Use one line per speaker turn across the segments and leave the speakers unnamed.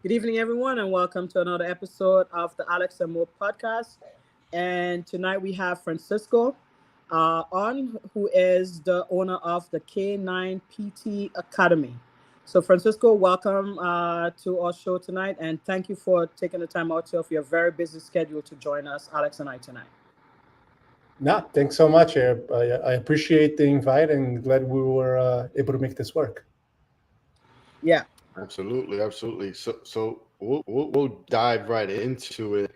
Good evening, everyone, and welcome to another episode of the Alex and Mo podcast. And tonight we have Francisco on, who is the owner of the K9PT Academy. So, Francisco, welcome to our show tonight, and thank you for taking the time out of your very busy schedule to join us, Alex and I, tonight.
No, thanks so much. I appreciate the invite and glad we were able to make this work.
Yeah.
Absolutely, absolutely. So we'll dive right into it.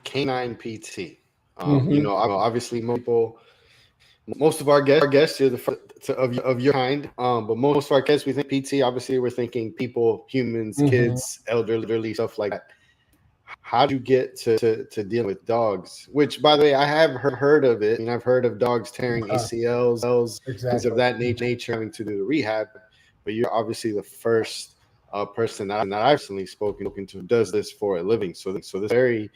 K9PT.
Hmm.
Obviously, most of our guests are the first of your kind. But most of our guests, we think PT. Obviously, we're thinking people, humans,
Hmm.
kids, elderly, stuff like that. How did you get to deal with dogs? Which, by the way, I have heard of it. I've heard of dogs tearing ACLs, things of
Exactly.
that nature, having to do the rehab. But you're obviously the first person that I've recently spoken to who does this for a living. So this very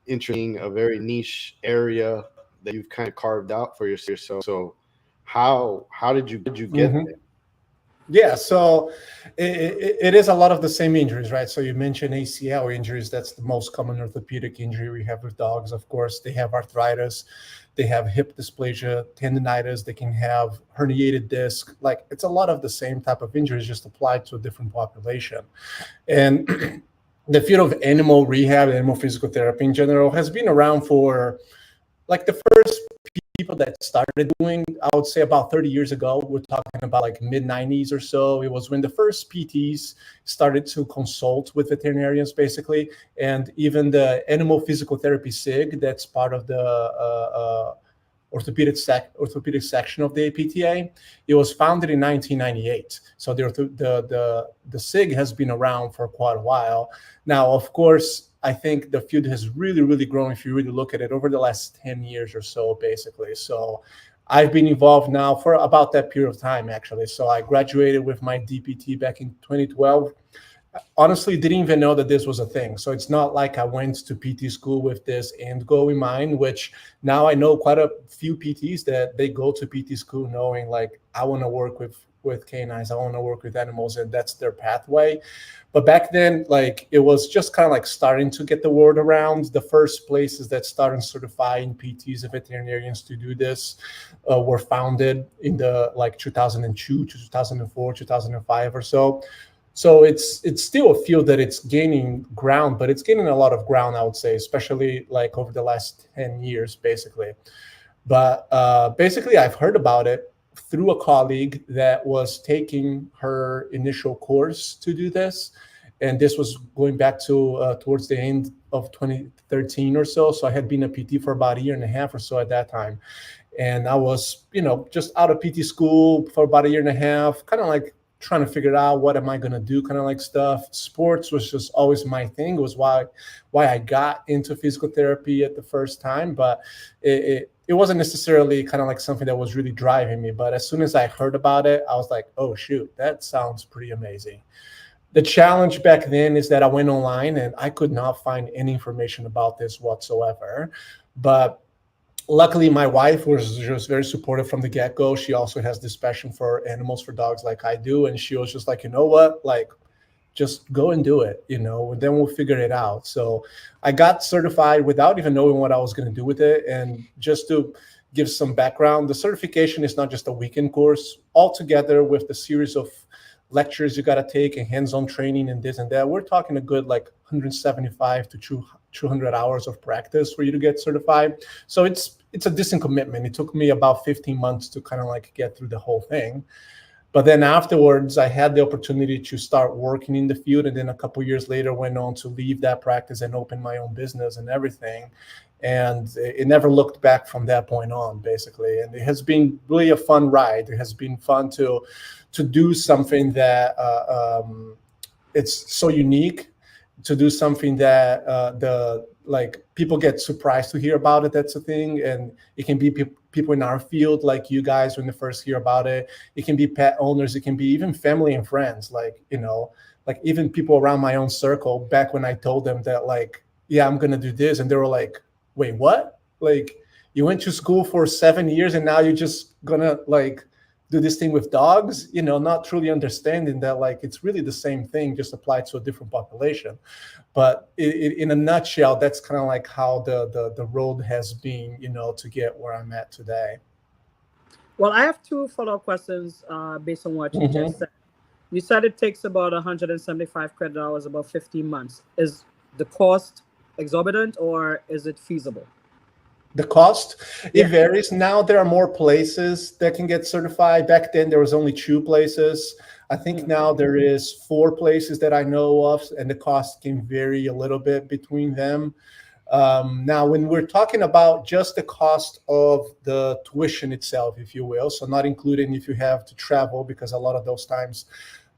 interesting, a very niche area that you've kind of carved out for yourself. So how did you get
Hmm. Yeah, so it is a lot of the same injuries, right? So you mentioned ACL injuries. That's the most common orthopedic injury we have with dogs. Of course, they have arthritis, they have hip dysplasia, tendonitis, they can have herniated disc. Like it's a lot of the same type of injuries, just applied to a different population. And the field of animal rehab, animal physical therapy in general, has been around for like the first people that started doing, I would say about 30 years ago. We're talking about like mid 90s or so. It was when the first PTs started to consult with veterinarians, basically. And even the animal physical therapy SIG, that's part of the orthopedic section of the APTA. It was founded in 1998. So the SIG has been around for quite a while. Now, of course, I think the field has really grown if you really look at it over the last 10 years or so, basically. So I've been involved now for about that period of time, actually. So I graduated with my DPT back in 2012. Honestly, didn't even know that this was a thing. So it's not like I went to PT school with this end goal in mind, which now I know quite a few PTs that they go to PT school knowing like I want to work with canines, I want to work with animals, and that's their pathway. But back then, like it was just kind of like starting to get the word around. The first places that started certifying PTs and veterinarians to do this were founded in the like 2002 to 2004, 2005 or so. So it's still a field that it's gaining ground, but it's gaining a lot of ground, I would say, especially like over the last 10 years, basically. But basically, I've heard about it through a colleague that was taking her initial course to do this. And this was going back to towards the end of 2013 or so. So I had been a PT for about a year and a half or so at that time. And I was, just out of PT school for about a year and a half, kind of like trying to figure out what am I going to do, kind of like stuff. Sports was just always my thing. It was why I got into physical therapy at the first time, but it wasn't necessarily kind of like something that was really driving me. But as soon as I heard about it, I was like, oh shoot, that sounds pretty amazing. The challenge back then is that I went online and I could not find any information about this whatsoever. But luckily, my wife was just very supportive from the get-go. She also has this passion for animals, for dogs like I do. And she was just like, you know what, like, just go and do it, and then we'll figure it out. So I got certified without even knowing what I was going to do with it. And just to give some background, the certification is not just a weekend course. Altogether, with the series of lectures you got to take and hands-on training and this and that, we're talking a good like 175 to 200 hours of practice for you to get certified. So it's a decent commitment. It took me about 15 months to kind of like get through the whole thing. But then afterwards, I had the opportunity to start working in the field. And then a couple of years later, went on to leave that practice and open my own business and everything. And it never looked back from that point on, basically. And it has been really a fun ride. It has been fun to do something that it's so unique, to do something that the like people get surprised to hear about it. That's the thing. And it can be people in our field like you guys when they first hear about it. It can be pet owners, it can be even family and friends, like like even people around my own circle. Back when I told them that, like, yeah, I'm gonna do this, and they were like, wait, what? Like, you went to school for 7 years and now you're just gonna like do this thing with dogs, not truly understanding that like it's really the same thing, just applied to a different population. But in a nutshell, that's kind of like how the road has been, to get where I'm at today.
Well, I have two follow-up questions based on what you just said. You said it takes about 175 credit hours, about 15 months. Is the cost exorbitant or is it feasible?
The cost, it varies. Now there are more places that can get certified. Back then there was only 2 places. I think now there is 4 places that I know of, and the cost can vary a little bit between them. Now, when we're talking about just the cost of the tuition itself, if you will, so not including if you have to travel, because a lot of those times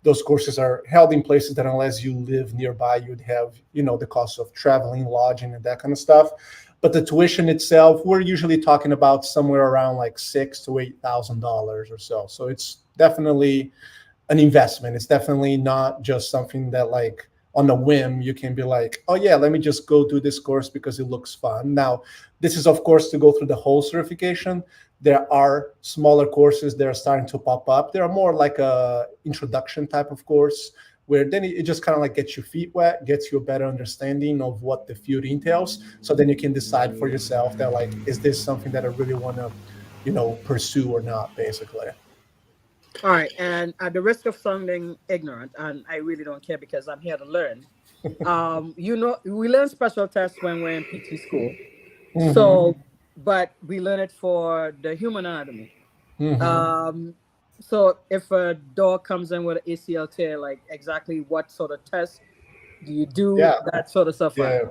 those courses are held in places that unless you live nearby, you'd have, the cost of traveling, lodging, and that kind of stuff. But the tuition itself, we're usually talking about somewhere around like $6,000 to $8,000 or so. So it's definitely an investment. It's definitely not just something that like on a whim you can be like, oh yeah, let me just go do this course because it looks fun. Now, this is of course to go through the whole certification. There are smaller courses that are starting to pop up. There are more like a introduction type of course, where then it just kind of like gets your feet wet, gets you a better understanding of what the field entails. So then you can decide for yourself that like, is this something that I really want to, pursue or not, basically.
All right. And at the risk of sounding ignorant, and I really don't care because I'm here to learn, we learn special tests when we're in PT school. So, but we learn it for the human anatomy. So if a dog comes in with an ACL tear, like exactly what sort of test do you do? That sort of stuff.
Yeah,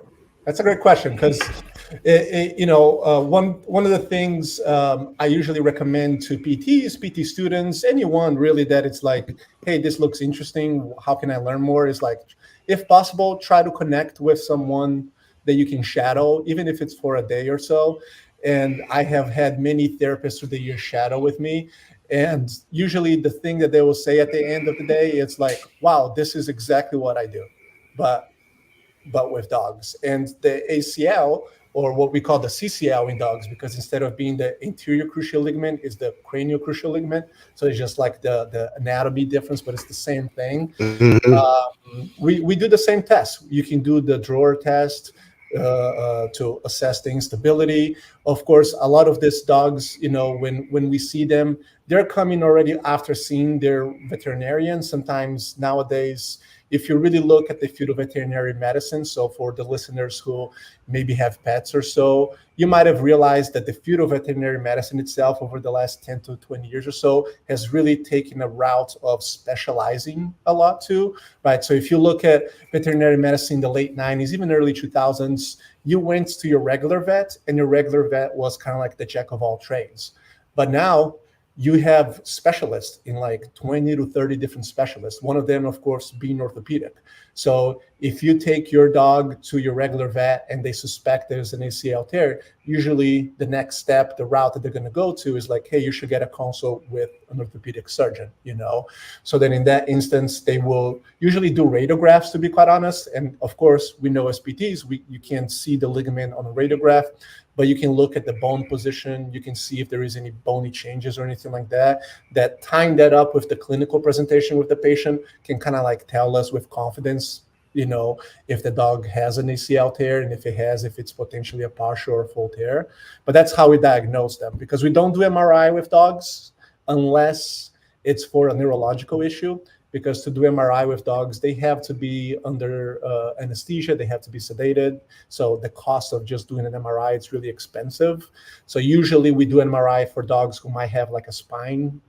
that's a great question because, one of the things I usually recommend to PTs, PT students, anyone really that it's like, hey, this looks interesting. How can I learn more? Is like, if possible, try to connect with someone that you can shadow, even if it's for a day or so. And I have had many therapists through the years shadow with me. And usually the thing that they will say at the end of the day, it's like, wow, this is exactly what I do, but with dogs. And the ACL, or what we call the CCL in dogs, because instead of being the anterior cruciate ligament, is the cranial cruciate ligament. So it's just like the anatomy difference, but it's the same thing. We do the same test. You can do the drawer test to assess the instability. Of course, a lot of these dogs, when we see them, they're coming already after seeing their veterinarian. Sometimes nowadays, if you really look at the field of veterinary medicine, so for the listeners who maybe have pets or so, you might have realized that the field of veterinary medicine itself over the last 10 to 20 years or so has really taken a route of specializing a lot too, right? So if you look at veterinary medicine in the late 90s, even early 2000s, you went to your regular vet and your regular vet was kind of like the jack of all trades. But now you have specialists in like 20 to 30 different specialists. One of them, of course, being orthopedic. So if you take your dog to your regular vet and they suspect there's an ACL tear, usually the next step, the route that they're going to go to is like, hey, you should get a consult with an orthopedic surgeon, So then in that instance, they will usually do radiographs, to be quite honest. And of course, we know as PTs, you can't see the ligament on a radiograph, but you can look at the bone position. You can see if there is any bony changes or anything like that. That tying that up with the clinical presentation with the patient can kind of like tell us with confidence, if the dog has an ACL tear, and if it has, if it's potentially a partial or full tear. But that's how we diagnose them, because we don't do MRI with dogs unless it's for a neurological issue. Because to do MRI with dogs, they have to be under anesthesia, they have to be sedated. So the cost of just doing an MRI, it's really expensive. So usually we do an MRI for dogs who might have like a spine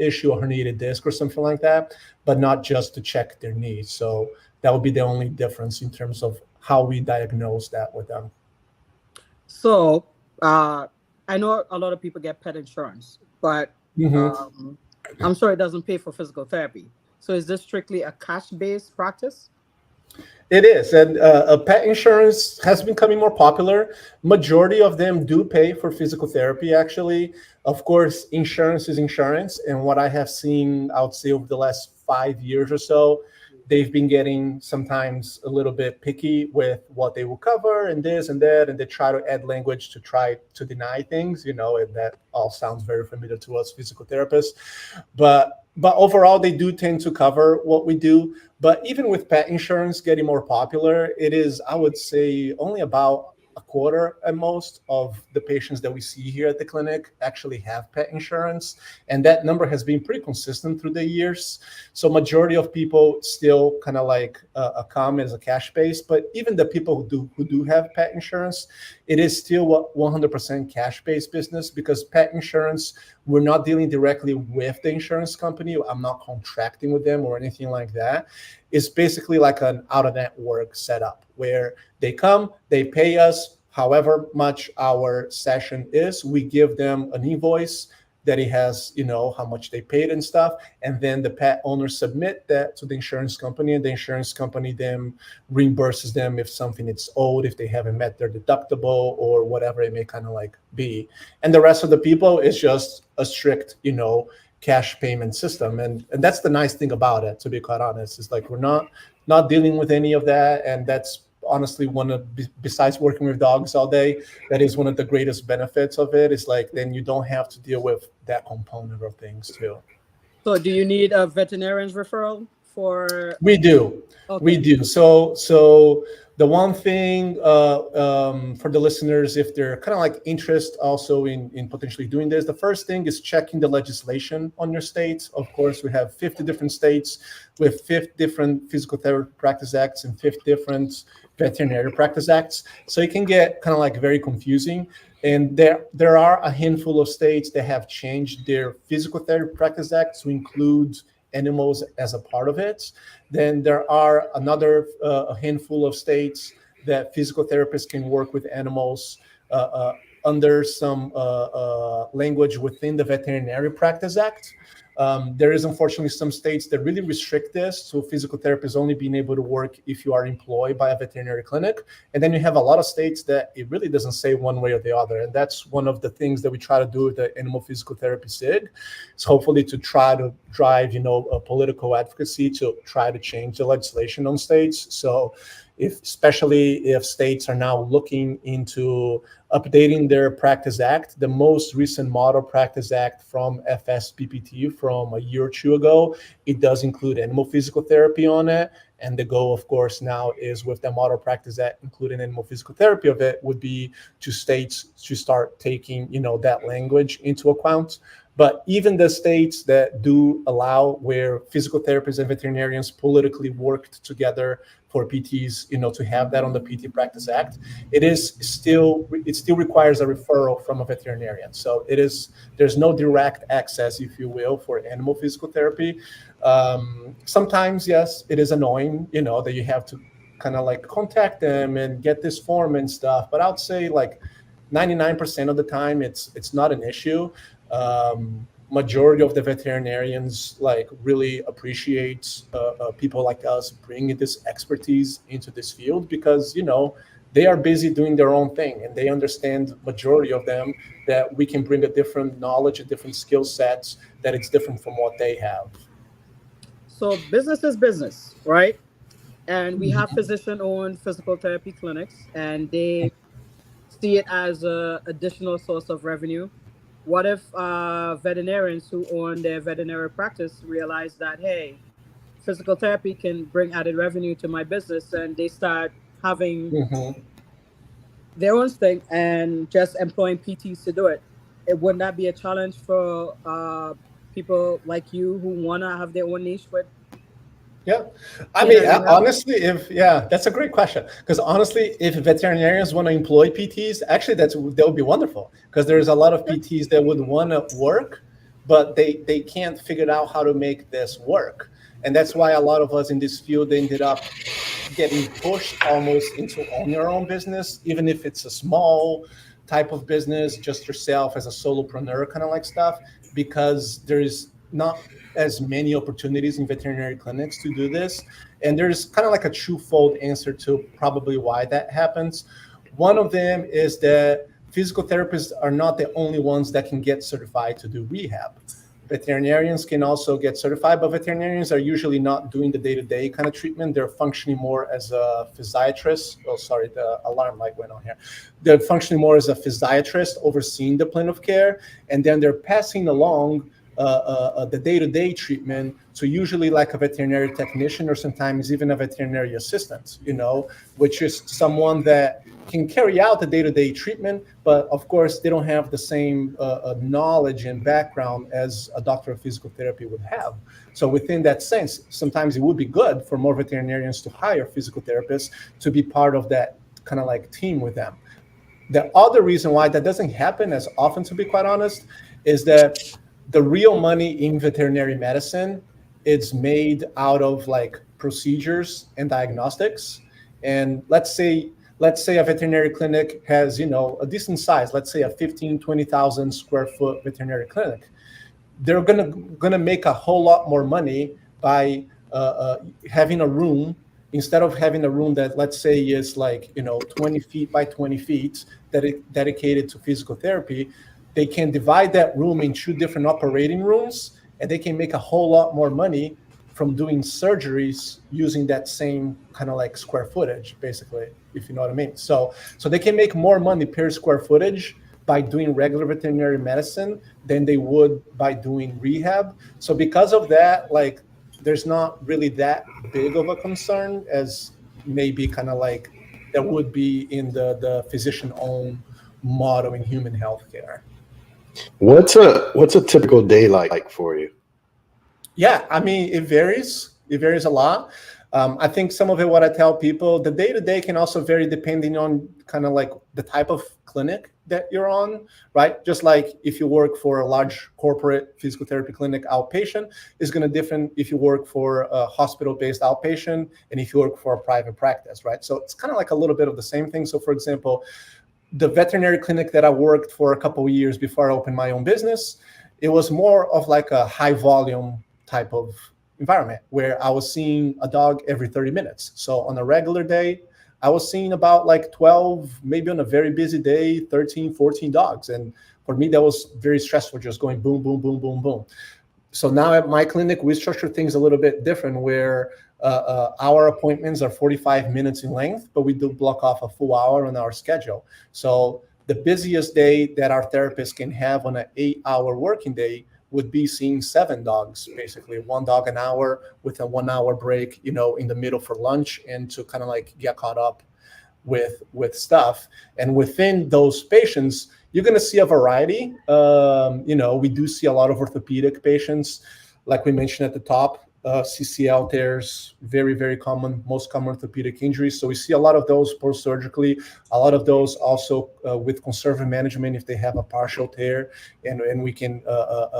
issue, a herniated disc or something like that, but not just to check their knees. So that would be the only difference in terms of how we diagnose that with them.
So I know a lot of people get pet insurance, but I'm sure it doesn't pay for physical therapy. So is this strictly a cash-based practice?
It is, and pet insurance has been becoming more popular. Majority of them do pay for physical therapy, actually. Of course, insurance is insurance, and what I have seen, I would say over the last 5 years or so, they've been getting sometimes a little bit picky with what they will cover and this and that, and they try to add language to try to deny things, and that all sounds very familiar to us physical therapists. But overall, they do tend to cover what we do. But even with pet insurance getting more popular, it is, I would say, only about a quarter at most of the patients that we see here at the clinic actually have pet insurance. And that number has been pretty consistent through the years. So majority of people still kind of like come as a cash base, but even the people who do have pet insurance, it is still 100% cash based business, because pet insurance, we're not dealing directly with the insurance company. I'm not contracting with them or anything like that. It's basically like an out-of-network setup where they come, they pay us however much our session is. We give them an invoice that it has, how much they paid and stuff. And then the pet owners submit that to the insurance company, and the insurance company then reimburses them if something is owed, if they haven't met their deductible or whatever it may kind of like be. And the rest of the people is just a strict, cash payment system. And that's the nice thing about it, to be quite honest. It's like we're not dealing with any of that. And that's honestly besides working with dogs all day, that is one of the greatest benefits of it. Is like then you don't have to deal with that component of things too.
So do you need a veterinarian's referral for?
We do.
Okay.
We do. So the one thing for the listeners, if they're kind of like interested also in potentially doing this, the first thing is checking the legislation on your state. Of course, we have 50 different states with 50 different physical therapy practice acts and 50 different veterinary practice acts. So it can get kind of like very confusing. And there are a handful of states that have changed their physical therapy practice act to include animals as a part of it. Then there are another a handful of states that physical therapists can work with animals under some language within the Veterinary Practice Act. There is unfortunately some states that really restrict this, so physical therapists only being able to work if you are employed by a veterinary clinic. And then you have a lot of states that it really doesn't say one way or the other. And that's one of the things that we try to do with the Animal Physical Therapy SIG. It's hopefully to try to drive, a political advocacy to try to change the legislation on states. So especially if states are now looking into updating their practice act, the most recent model practice act from FSPPT from a year or two ago, it does include animal physical therapy on it. And the goal, of course, now is with the model practice act, including animal physical therapy of it, would be to states to start taking, that language into account. But even the states that do allow where physical therapists and veterinarians politically worked together for PTs, to have that on the PT Practice Act, it still requires a referral from a veterinarian. So there's no direct access, if you will, for animal physical therapy. Sometimes, yes, it is annoying, that you have to kind of like contact them and get this form and stuff. But I would say like 99% of the time, it's not an issue. Majority of the veterinarians like really appreciate people like us bringing this expertise into this field, because they are busy doing their own thing, and they understand, majority of them, that we can bring a different knowledge, a different skill sets, that it's different from what they have.
So business is business, right? And we have physician-owned physical therapy clinics, and they see it as an additional source of revenue. What if veterinarians who own their veterinary practice realize that, hey, physical therapy can bring added revenue to my business, and they start having their own thing and just employing PTs to do it? Wouldn't that be a challenge for people like you who want to have their own niche with?
Yeah. I mean, honestly, that's a great question. Because honestly, if veterinarians want to employ PTs, actually, that would be wonderful. Because there's a lot of PTs that would want to work, but they can't figure out how to make this work. And that's why a lot of us in this field ended up getting pushed almost into own your own business, even if it's a small type of business, just yourself as a solopreneur kind of like stuff, because there's not as many opportunities in veterinary clinics to do this. And there's kind of like a twofold answer to probably why that happens. One of them is that physical therapists are not the only ones that can get certified to do rehab. Veterinarians can also get certified, but veterinarians are usually not doing the day-to-day kind of treatment. They're functioning more as a physiatrist. Oh, sorry, the alarm light went on here. They're functioning more as a physiatrist overseeing the plan of care, and then they're passing along the day-to-day treatment. So usually like a veterinary technician or sometimes even a veterinary assistant, which is someone that can carry out the day-to-day treatment, but of course they don't have the same knowledge and background as a doctor of physical therapy would have. So within that sense, sometimes it would be good for more veterinarians to hire physical therapists to be part of that kind of like team with them. The other reason why that doesn't happen as often, to be quite honest, is that the real money in veterinary medicine is made out of like procedures and diagnostics. And let's say a veterinary clinic has, a decent size, let's say a 15, 20,000 square foot veterinary clinic. They're gonna make a whole lot more money by having a room, instead of having a room that, let's say, is like 20 feet by 20 feet dedicated to physical therapy. They can divide that room in 2 different operating rooms, and they can make a whole lot more money from doing surgeries using that same kind of like square footage, basically, if you know what I mean. So they can make more money per square footage by doing regular veterinary medicine than they would by doing rehab. So because of that, like, there's not really that big of a concern as maybe kind of like that would be in the physician-owned model in human healthcare.
What's a typical day like for you?
Yeah, I mean, it varies. It varies a lot. I think some of it, what I tell people, the day-to-day can also vary depending on kind of like the type of clinic that you're on, right? Just like if you work for a large corporate physical therapy clinic outpatient, is going to different if you work for a hospital-based outpatient and if you work for a private practice, right? So it's kind of like a little bit of the same thing. So for example, the veterinary clinic that I worked for a couple of years before I opened my own business, it was more of like a high volume type of environment where I was seeing a dog every 30 minutes. So on a regular day, I was seeing about like 12, maybe on a very busy day, 13, 14 dogs. And for me, that was very stressful, just going boom, boom, boom, boom, boom. So now at my clinic, we structure things a little bit different where our appointments are 45 minutes in length, but we do block off a full hour on our schedule. So the busiest day that our therapist can have on an 8-hour working day would be seeing 7 dogs, basically 1 dog an hour with a 1 hour break, in the middle for lunch and to kind of like get caught up with stuff. And within those patients, you're going to see a variety. We do see a lot of orthopedic patients, like we mentioned at the top. CCL tears, very, very common, most common orthopedic injuries. So we see a lot of those post-surgically, a lot of those also with conservative management if they have a partial tear. And we can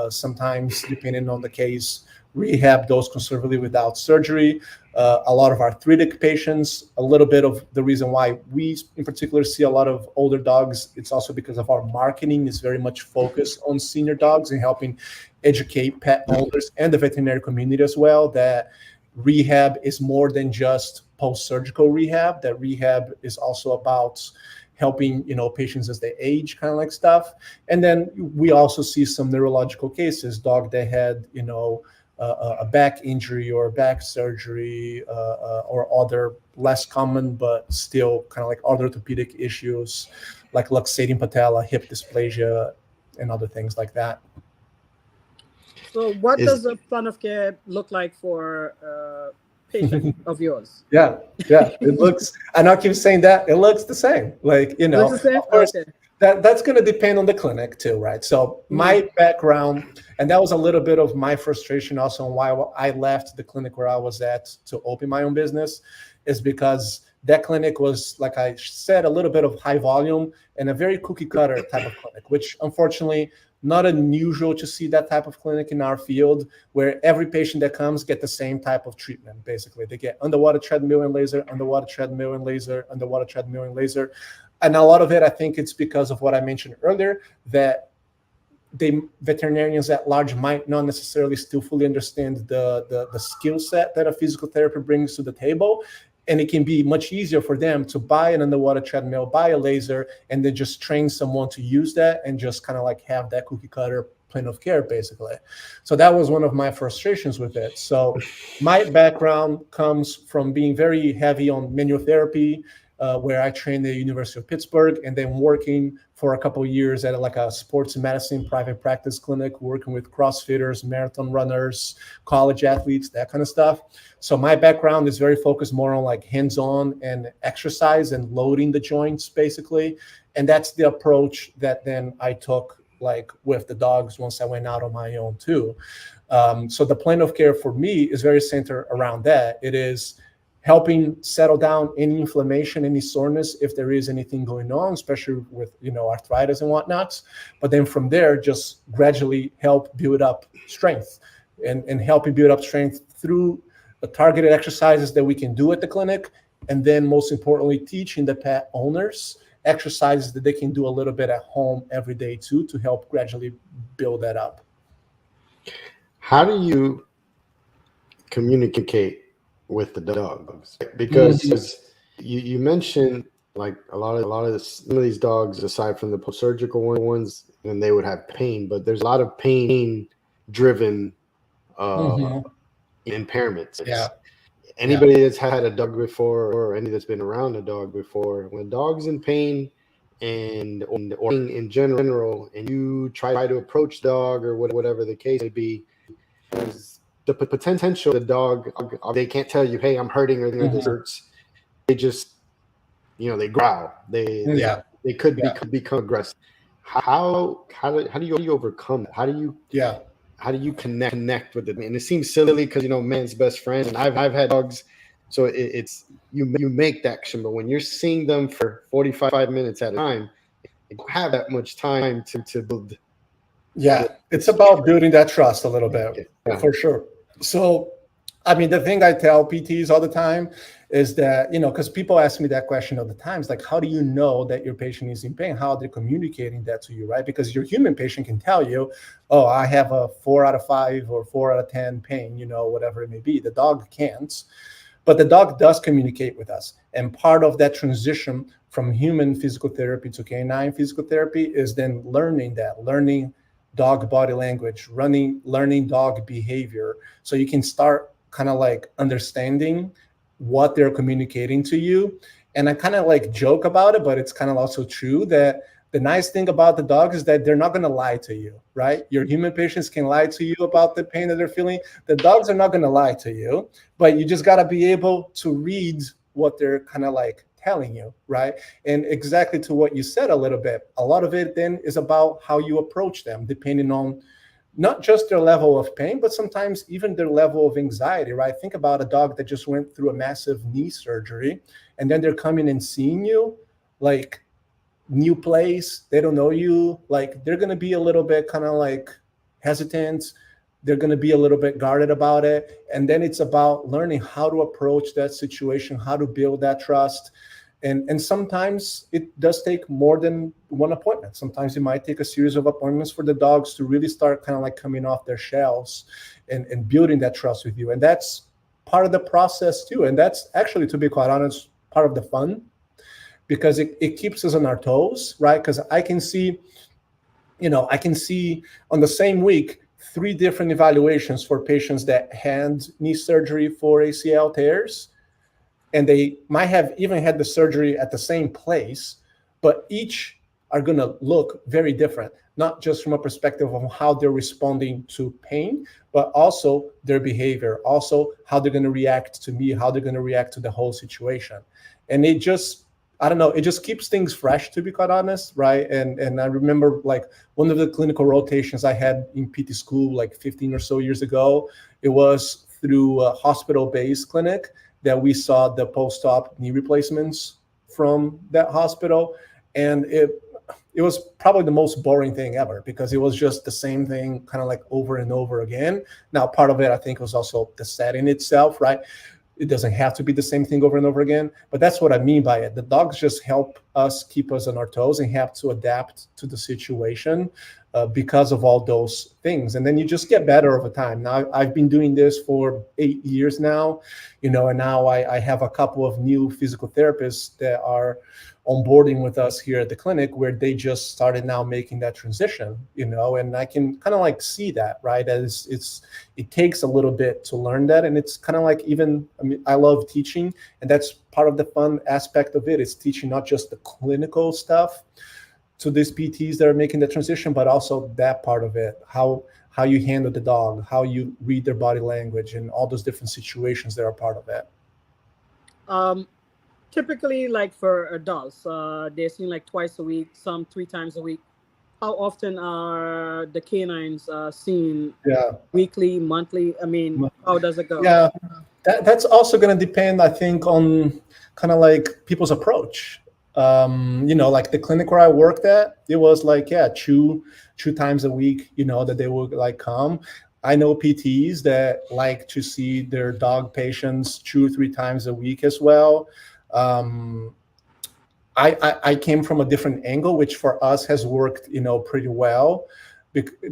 sometimes, depending on the case, rehab those conservatively without surgery. A lot of arthritic patients, a little bit of the reason why we in particular see a lot of older dogs, it's also because of our marketing is very much focused on senior dogs and helping educate pet owners and the veterinary community as well, that rehab is more than just post-surgical rehab, that rehab is also about helping, patients as they age, kind of like stuff. And then we also see some neurological cases, dog that had, a back injury or back surgery or other less common, but still kind of like other orthopedic issues like luxating patella, hip dysplasia, and other things like that.
So what does the plan of care look like for a patient of yours?
Yeah, it looks, and I keep saying that, it looks the same. Like,
Looks the same?
of course,
Okay.
that's going to depend on the clinic too, right? So my background, and that was a little bit of my frustration also on why I left the clinic where I was at to open my own business, is because that clinic was, like I said, a little bit of high volume and a very cookie cutter type of clinic, which unfortunately not unusual to see that type of clinic in our field, where every patient that comes get the same type of treatment. Basically, they get underwater treadmill and laser, underwater treadmill and laser, underwater treadmill and laser. And a lot of it, I think it's because of what I mentioned earlier, that veterinarians at large might not necessarily still fully understand the skill set that a physical therapist brings to the table. And it can be much easier for them to buy an underwater treadmill, buy a laser, and then just train someone to use that and just kind of like have that cookie cutter plan of care, basically. So that was one of my frustrations with it. So my background comes from being very heavy on manual therapy, where I trained at the University of Pittsburgh, and then working for a couple of years at like a sports medicine private practice clinic, working with CrossFitters, marathon runners, college athletes, that kind of stuff. So my background is very focused more on like hands-on and exercise and loading the joints, basically. And that's the approach that then I took like with the dogs once I went out on my own too. So the plan of care for me is very centered around that. It is helping settle down any inflammation, any soreness, if there is anything going on, especially with, arthritis and whatnot. But then from there, just gradually help build up strength and helping build up strength through the targeted exercises that we can do at the clinic. And then most importantly, teaching the pet owners exercises that they can do a little bit at home every day too, to help gradually build that up.
How do you communicate with the dogs? Because you mentioned like a lot of some of these dogs, aside from the post-surgical ones, then they would have pain, but there's a lot of pain driven impairments.
Yeah.
Anybody that's had a dog before, or any that's been around a dog before, when a dog's in pain or in general, and you try to approach the dog or whatever the case may be, the potential the dog, they can't tell you, hey, I'm hurting or this hurts. They just, they growl. They could become aggressive. How do you overcome that? How do you connect with it? And it seems silly because man's best friend, and I've had dogs, so it's you make that action, but when you're seeing them for 45 minutes at a time, you don't have that much time to build.
Yeah, it's about building that trust a little bit, for sure. So, I mean, the thing I tell PTs all the time is that, because people ask me that question all the time. It's like, how do you know that your patient is in pain? How are they communicating that to you, right? Because your human patient can tell you, oh, I have a 4 out of 5 or 4 out of 10 pain, whatever it may be. The dog can't, but the dog does communicate with us. And part of that transition from human physical therapy to canine physical therapy is then learning dog body language, learning dog behavior. So you can start kind of like understanding what they're communicating to you. And I kind of like joke about it, but it's kind of also true that the nice thing about the dog is that they're not going to lie to you, right? Your human patients can lie to you about the pain that they're feeling. The dogs are not going to lie to you, but you just got to be able to read what they're kind of like telling you, right? And exactly to what you said a little bit, a lot of it then is about how you approach them, depending on not just their level of pain, but sometimes even their level of anxiety, right? Think about a dog that just went through a massive knee surgery, and then they're coming and seeing you, like new place, they don't know you, like they're going to be a little bit kind of like hesitant. They're going to be a little bit guarded about it. And then it's about learning how to approach that situation, how to build that trust. And sometimes it does take more than one appointment. Sometimes it might take a series of appointments for the dogs to really start kind of like coming off their shells and building that trust with you. And that's part of the process too. And that's actually, to be quite honest, part of the fun, because it keeps us on our toes, right? Because I can see on the same week, 3 different evaluations for patients that had knee surgery for ACL tears. And they might have even had the surgery at the same place, but each are going to look very different, not just from a perspective of how they're responding to pain, but also their behavior, also how they're going to react to me, how they're going to react to the whole situation. And it just keeps things fresh, to be quite honest, right? And I remember like one of the clinical rotations I had in PT school like 15 or so years ago, it was through a hospital-based clinic that we saw the post-op knee replacements from that hospital. And it was probably the most boring thing ever, because it was just the same thing kind of like over and over again. Now, part of it, I think, was also the setting itself, right? It doesn't have to be the same thing over and over again, but that's what I mean by it. The dogs just help us keep us on our toes and have to adapt to the situation. because of all those things. And then you just get better over time. Now, I've been doing this for 8 years now, and now I have a couple of new physical therapists that are onboarding with us here at the clinic, where they just started now making that transition, and I can kind of like see that, right? As it takes a little bit to learn that. And it's kind of like, I love teaching, and that's part of the fun aspect of it. It's teaching not just the clinical stuff to these PTs that are making the transition, but also that part of it, how you handle the dog, how you read their body language, and all those different situations that are part of it.
Typically, like for adults, they're seen like twice a week, some 3 times a week. How often are the canines seen?
Yeah.
Weekly, monthly? I mean, how does it go?
Yeah, that's also going to depend, I think, on kind of like people's approach. Like the clinic where I worked at, it was like, two times a week, that they would like come. I know PTs that like to see their dog patients 2 or 3 times a week as well. I came from a different angle, which for us has worked, pretty well,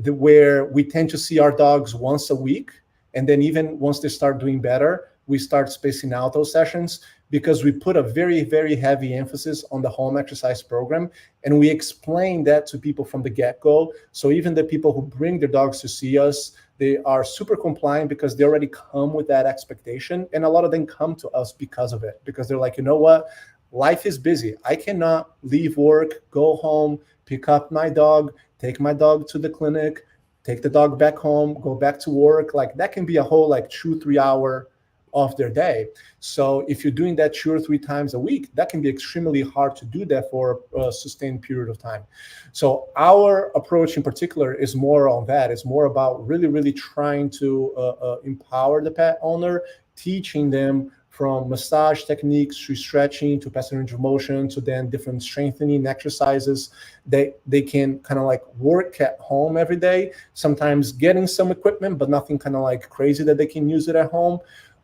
where we tend to see our dogs once a week. And then even once they start doing better, we start spacing out those sessions, because we put a very, very heavy emphasis on the home exercise program. And we explain that to people from the get-go. So even the people who bring their dogs to see us, they are super compliant, because they already come with that expectation. And a lot of them come to us because of it, because they're like, you know what? Life is busy. I cannot leave work, go home, pick up my dog, take my dog to the clinic, take the dog back home, go back to work. Like that can be a whole 2-3 hour of their day. So if you're doing that 2 or 3 times a week, that can be extremely hard to do that for a sustained period of time. So our approach in particular is more on that. It's more about really, really trying to empower the pet owner, teaching them from massage techniques to stretching to passive range of motion to then different strengthening exercises that they can kind of like work at home every day, sometimes getting some equipment, but nothing kind of like crazy that they can use it at home,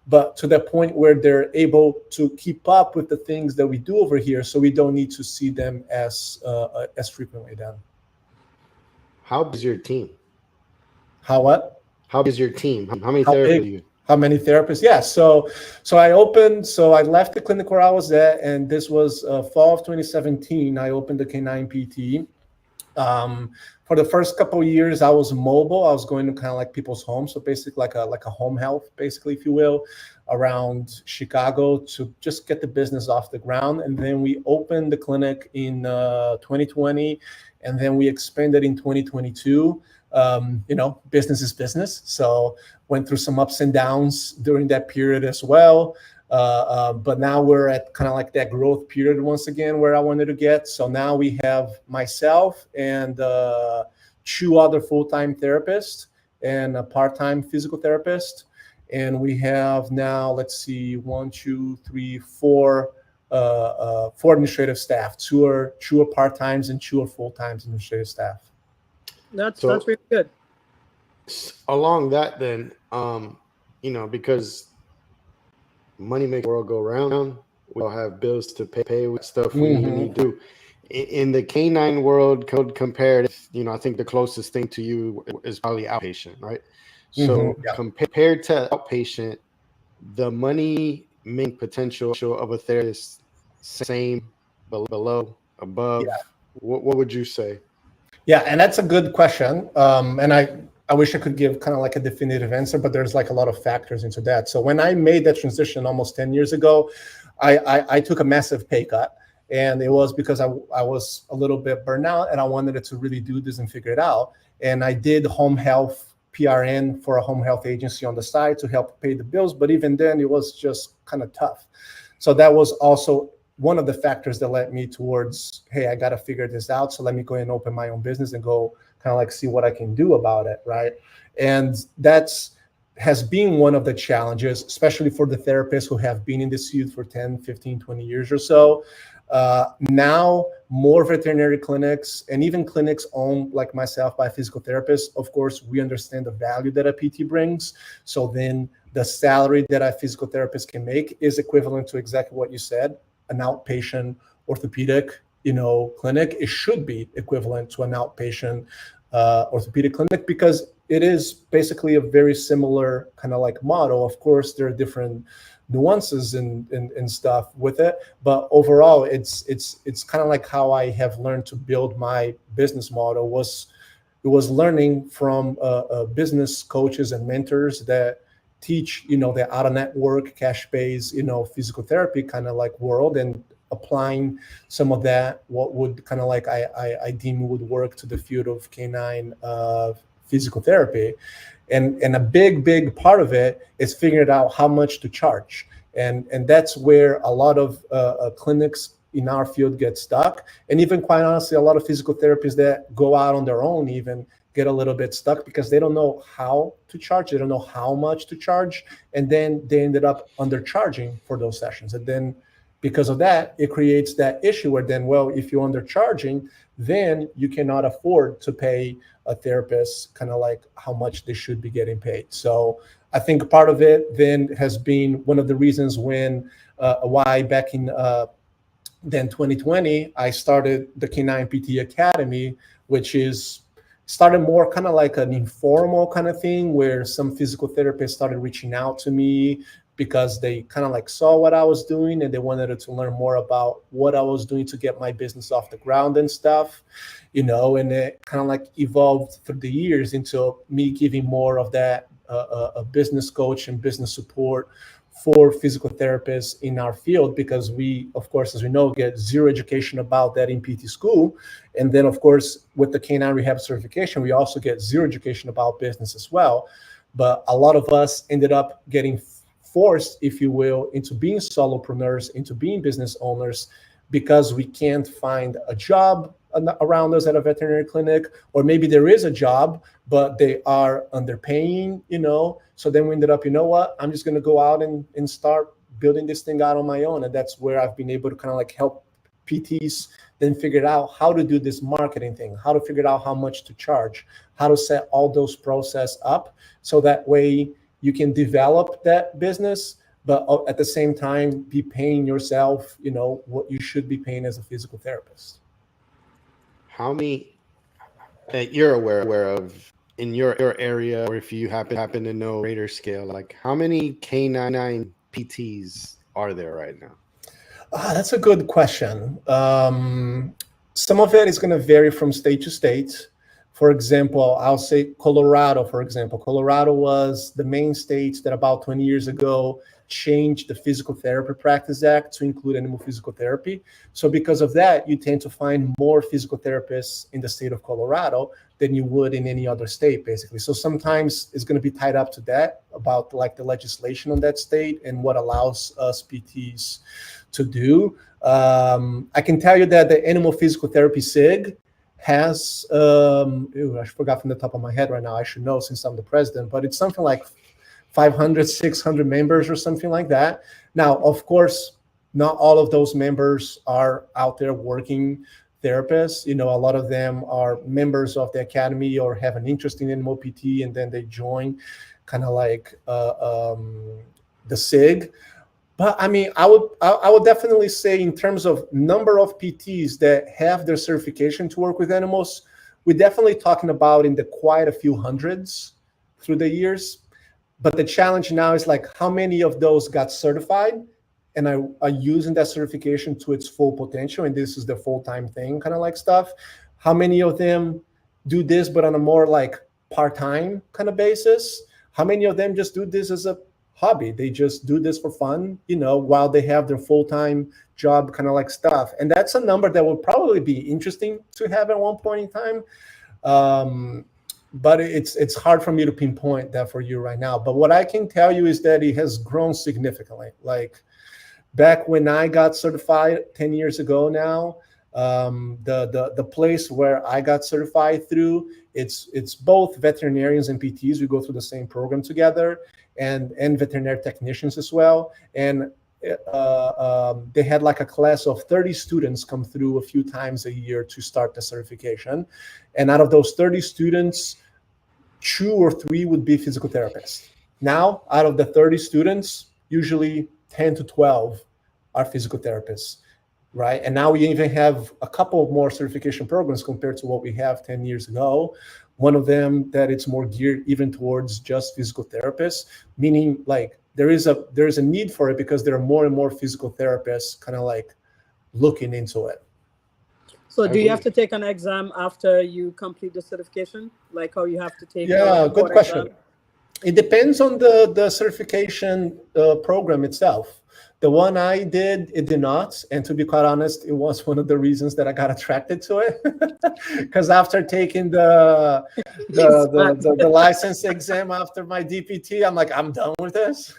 but to the point where they're able to keep up with the things that we do over here, so we don't need to see them as frequently then.
How big is your team?
How what?
How big is your team? How many therapists are you?
How many therapists? Yeah. So I left the clinic where I was at, and this was fall of 2017. I opened the K9PT. For the first couple of years, I was mobile. I was going to kind of like people's homes. So basically like a home health, basically, if you will, around Chicago to just get the business off the ground. And then we opened the clinic in 2020, and then we expanded in 2022. Business is business. So went through some ups and downs during that period as well. But now we're at kind of like that growth period once again where I wanted to get. So now we have myself and 2 other full-time therapists and a part-time physical therapist. And we have now, let's see, 1, 2, 3, 4 administrative staff. 2 are part-times and 2 are full-times administrative staff.
That's really good.
Along that, then, because money makes the world go round. We all have bills to pay with stuff we need to do. In the canine world, compared, I think the closest thing to you is probably outpatient, right? So compared to outpatient, the money making potential of a therapist, same, below, above. Yeah. What would you say?
Yeah, and that's a good question. And I wish I could give kind of like a definitive answer, but there's like a lot of factors into that. So when I made that transition almost 10 years ago, I took a massive pay cut. And it was because I was a little bit burnt out, and I wanted to really do this and figure it out. And I did home health PRN for a home health agency on the side to help pay the bills. But even then, it was just kind of tough. So that was also one of the factors that led me towards, hey, I got to figure this out. So let me go and open my own business and go kind of like see what I can do about it, right? And has been one of the challenges, especially for the therapists who have been in this field for 10, 15, 20 years or so. Now, more veterinary clinics and even clinics owned like myself by physical therapists, of course, we understand the value that a PT brings. So then the salary that a physical therapist can make is equivalent to exactly what you said, an outpatient orthopedic, clinic. It should be equivalent to an outpatient orthopedic clinic, because it is basically a very similar kind of like model. Of course, there are different nuances and stuff with it, but overall, it's kind of like how I have learned to build my business model. It was learning from business coaches and mentors that teach, the out of network, cash based, physical therapy kind of like world, and applying some of that, what would kind of like I deem would work to the field of canine physical therapy. And a big part of it is figuring out how much to charge. And that's where a lot of clinics in our field get stuck. And even quite honestly, a lot of physical therapists that go out on their own even get a little bit stuck because they don't know how to charge. They don't know how much to charge. And then they ended up undercharging for those sessions. And then because of that, it creates that issue where then, well, if you're undercharging, then you cannot afford to pay a therapist kind of like how much they should be getting paid. So I think part of it then has been one of the reasons why back in then 2020, I started the K9PT Academy, which is started more kind of like an informal kind of thing where some physical therapists started reaching out to me because they kind of like saw what I was doing and they wanted to learn more about what I was doing to get my business off the ground and stuff, and it kind of like evolved through the years into me giving more of that a business coach and business support for physical therapists in our field, because we, of course, as we know, get zero education about that in PT school. And then, of course, with the Canine Rehab certification, we also get zero education about business as well. But a lot of us ended up getting forced, if you will, into being solopreneurs, into being business owners, because we can't find a job around us at a veterinary clinic, or maybe there is a job, but they are underpaying, So then we ended up, I'm just going to go out and start building this thing out on my own. And that's where I've been able to kind of like help PTs then figure out how to do this marketing thing, how to figure out how much to charge, how to set all those process up. So that way you can develop that business, but at the same time, be paying yourself, what you should be paying as a physical therapist.
How many that you're aware of in your area, or if you happen to know greater scale, like how many K9 PTs are there right now?
That's a good question. Some of it is going to vary from state to state. For example, I'll say Colorado, for example. Colorado was the main state that about 20 years ago changed the Physical Therapy Practice Act to include animal physical therapy. So because of that, you tend to find more physical therapists in the state of Colorado than you would in any other state, basically. So sometimes it's going to be tied up to that, about like the legislation on that state and what allows us PTs to do. I can tell you that the Animal Physical Therapy SIG has, I forgot from the top of my head right now, I should know since I'm the president, but it's something like 500, 600 members or something like that. Now, of course, not all of those members are out there working therapists. A lot of them are members of the academy or have an interest in animal PT, and then they join kind of like the SIG. But I mean, I would definitely say in terms of number of PTs that have their certification to work with animals, we're definitely talking about in the quite a few hundreds through the years. But the challenge now is like how many of those got certified and are using that certification to its full potential, and this is the full-time thing kind of like stuff. How many of them do this but on a more like part-time kind of basis? How many of them just do this as a hobby? They just do this for fun, while they have their full-time job kind of like stuff. And that's a number that would probably be interesting to have at one point in time. But it's hard for me to pinpoint that for you right now. But what I can tell you is that it has grown significantly. Like back when I got certified 10 years ago now, the place where I got certified through, it's both veterinarians and PTs. We go through the same program together, and veterinary technicians as well. And they had like a class of 30 students come through a few times a year to start the certification. And out of those 30 students, 2 or 3 would be physical therapists. Now, out of the 30 students, usually 10 to 12 are physical therapists. right? And now we even have a couple of more certification programs compared to what we have 10 years ago. One of them that it's more geared even towards just physical therapists, meaning like there is a need for it because there are more and more physical therapists kind of like looking into it.
So do you have to take an exam after you complete the certification? Like how you have to take
Yeah,
a
good
board
question.
exam?
It depends on the certification program itself. The one I did, it did not. And to be quite honest, it was one of the reasons that I got attracted to it. Because after taking the license exam after my DPT, I'm like, I'm done with this.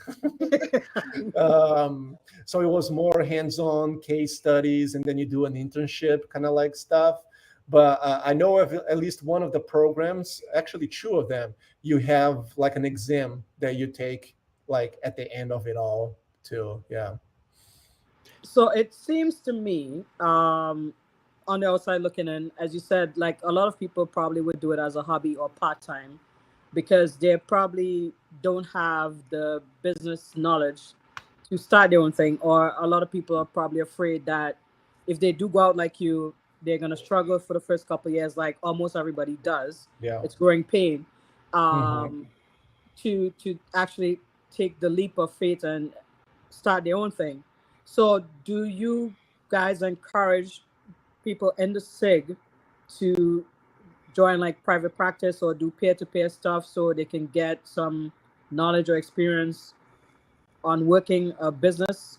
So it was more hands-on case studies, and then you do an internship kind of like stuff. But I know of at least one of the programs, actually two of them, you have like an exam that you take like at the end of it all too. Yeah.
So it seems to me, on the outside looking in, as you said, like a lot of people probably would do it as a hobby or part-time because they probably don't have the business knowledge to start their own thing, or a lot of people are probably afraid that if they do go out like you, they're gonna struggle for the first couple of years, like almost everybody does.
Yeah.
It's growing pain.
Mhm.
To actually take the leap of faith and start their own thing. So do you guys encourage people in the SIG to join like private practice or do peer-to-peer stuff so they can get some knowledge or experience on working a business?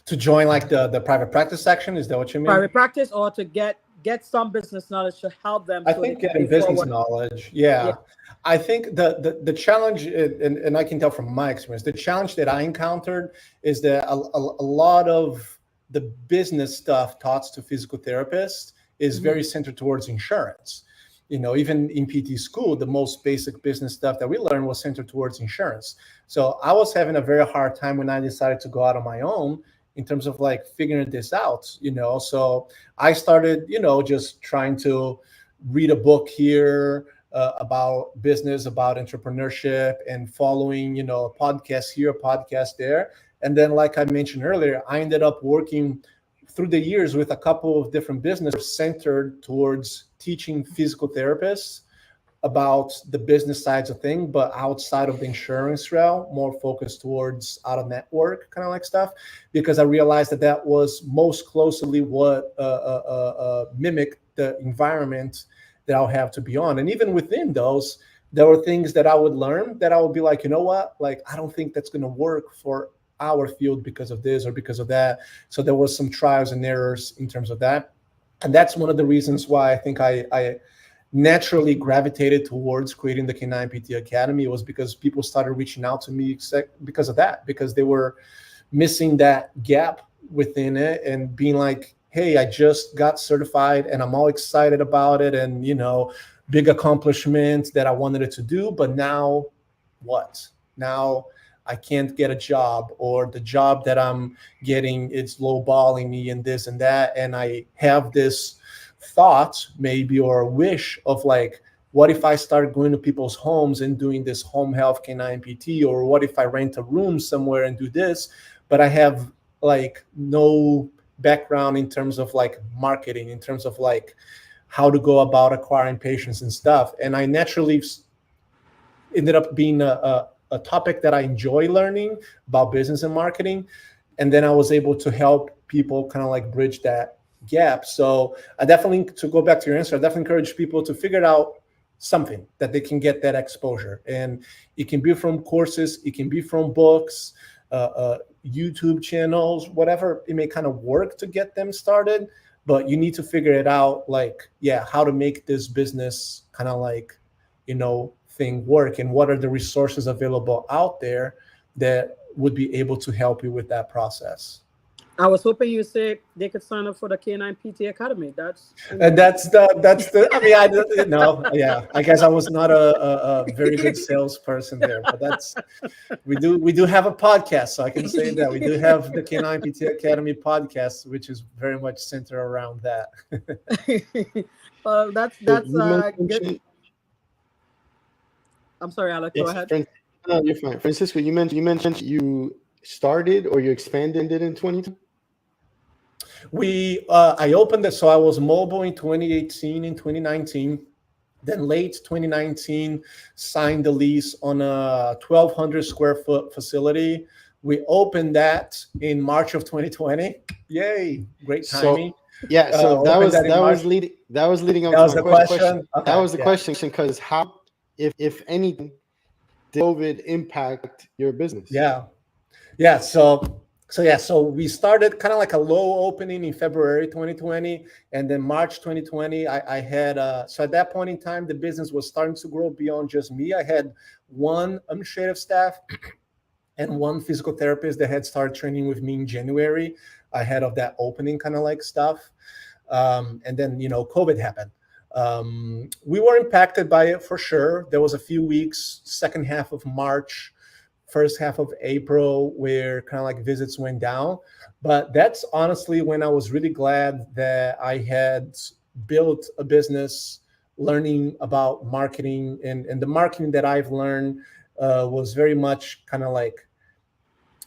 To join like the private practice section, is that what you mean?
Private practice, or to get some business knowledge to help them
I
so they
think
can
getting
move
business
forward.
knowledge, yeah. I think the challenge, and I can tell from my experience, the challenge that I encountered is that a lot of the business stuff taught to physical therapists is very centered towards insurance. You know, even in PT school, the most basic business stuff that we learned was centered towards insurance. So I was having a very hard time when I decided to go out on my own in terms of like figuring this out, you know. So I started, you know, just trying to read a book here about business, about entrepreneurship, and following, you know, a podcast here, a podcast there. And then, like I mentioned earlier, I ended up working through the years with a couple of different businesses centered towards teaching physical therapists about the business sides of things, but outside of the insurance realm, more focused towards out of network kind of like stuff, because I realized that that was most closely what mimicked the environment that I'll have to be on. And even within those, there were things that I would learn that I would be like, you know what, like, I don't think that's going to work for our field because of this or because of that. So there was some trials and errors in terms of that. And that's one of the reasons why I think I naturally gravitated towards creating the K9PT Academy. Was because people started reaching out to me because of that, because they were missing that gap within it and being like, hey, I just got certified and I'm all excited about it, and, you know, big accomplishment that I wanted it to do, but now what? Now I can't get a job, or the job that I'm getting, it's lowballing me and this and that. And I have this thought maybe, or a wish of like, what if I start going to people's homes and doing this home health K9PT? Or what if I rent a room somewhere and do this? But I have like no background in terms of like marketing, in terms of like how to go about acquiring patients and stuff. And I naturally ended up being a topic that I enjoy learning about business and marketing. And then I was able to help people kind of like bridge that gap. So I definitely, to go back to your answer, I definitely encourage people to figure out something that they can get that exposure. And it can be from courses, it can be from books, YouTube channels, whatever it may kind of work to get them started. But you need to figure it out, like, yeah, how to make this business kind of like, you know, thing work, and what are the resources available out there that would be able to help you with that process.
I was hoping you say they could sign up for the K9PT Academy. That's
the I mean, I no, yeah, I guess I was not a very good salesperson there, but that's, we do have a podcast, so I can say that we do have the K9PT Academy podcast, which is very much centered around that.
well, that's good. I'm sorry, Alex. Go ahead.
No, you're fine. Francisco, you mentioned you started or you expanded in 2020?
I opened it, so I was mobile in 2018 and 2019. Then late 2019, signed the lease on a 1,200 square foot facility. We opened that in March of 2020. Yay, great timing.
So yeah, so
Opened that in March.
that was leading up
That
to
was
my
the
question.
question.
That
Okay,
was the
yeah.
question, because how, if anything, did COVID impact your business?
Yeah. Yeah. So we started kind of like a low opening in February 2020, and then March 2020, I had so at that point in time, the business was starting to grow beyond just me. I had one administrative staff and one physical therapist that had started training with me in January ahead of that opening kind of like stuff. And then, COVID happened. We were impacted by it for sure. There was a few weeks, second half of March, first half of April, where kind of like visits went down. But that's honestly when I was really glad that I had built a business learning about marketing, and the marketing that I've learned was very much kind of like,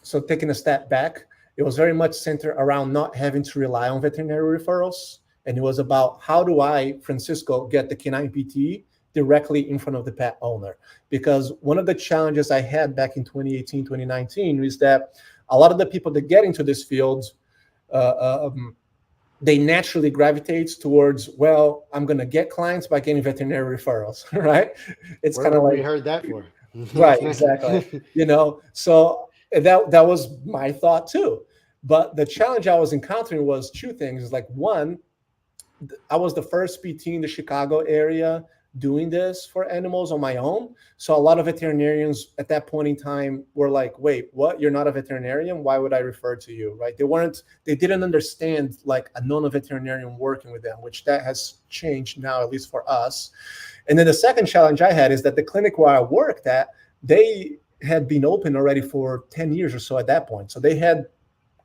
so taking a step back, it was very much centered around not having to rely on veterinary referrals. And it was about, how do I, Francisco, get the K9PT directly in front of the pet owner? Because one of the challenges I had back in 2018, 2019 is that a lot of the people that get into this field, they naturally gravitate towards, well, I'm going to get clients by getting veterinary referrals, right? It's kind of like,
we heard that for.
right, exactly. So that was my thought too. But the challenge I was encountering was two things. Like, one, I was the first PT in the Chicago area doing this for animals on my own. So a lot of veterinarians at that point in time were like, wait, what? You're not a veterinarian? Why would I refer to you? Right? They didn't understand like a non-veterinarian working with them, which that has changed now, at least for us. And then the second challenge I had is that the clinic where I worked at, they had been open already for 10 years or so at that point. So they had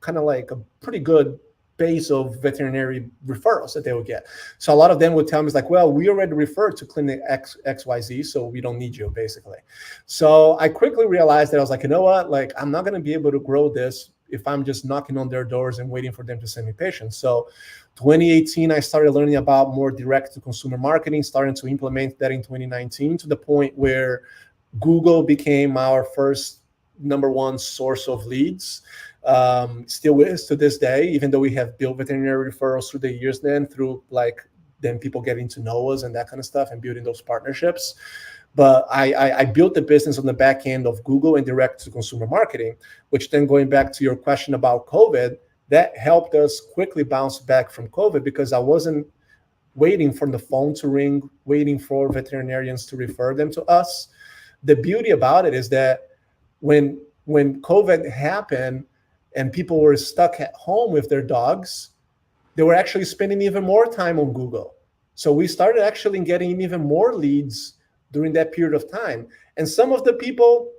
kind of like a pretty good base of veterinary referrals that they would get. So a lot of them would tell me, it's like, well, we already referred to clinic XYZ, so we don't need you, basically. So I quickly realized that I was like, you know what, like, I'm not going to be able to grow this if I'm just knocking on their doors and waiting for them to send me patients. So 2018, I started learning about more direct to consumer marketing, starting to implement that in 2019, to the point where Google became our first number one source of leads. Still is to this day, even though we have built veterinary referrals through the years, then through like then people getting to know us and that kind of stuff and building those partnerships. But I built the business on the back end of Google and direct to consumer marketing, which then, going back to your question about COVID, that helped us quickly bounce back from COVID, because I wasn't waiting for the phone to ring, waiting for veterinarians to refer them to us. The beauty about it is that when COVID happened and people were stuck at home with their dogs, they were actually spending even more time on Google. So we started actually getting even more leads during that period of time. And some of the people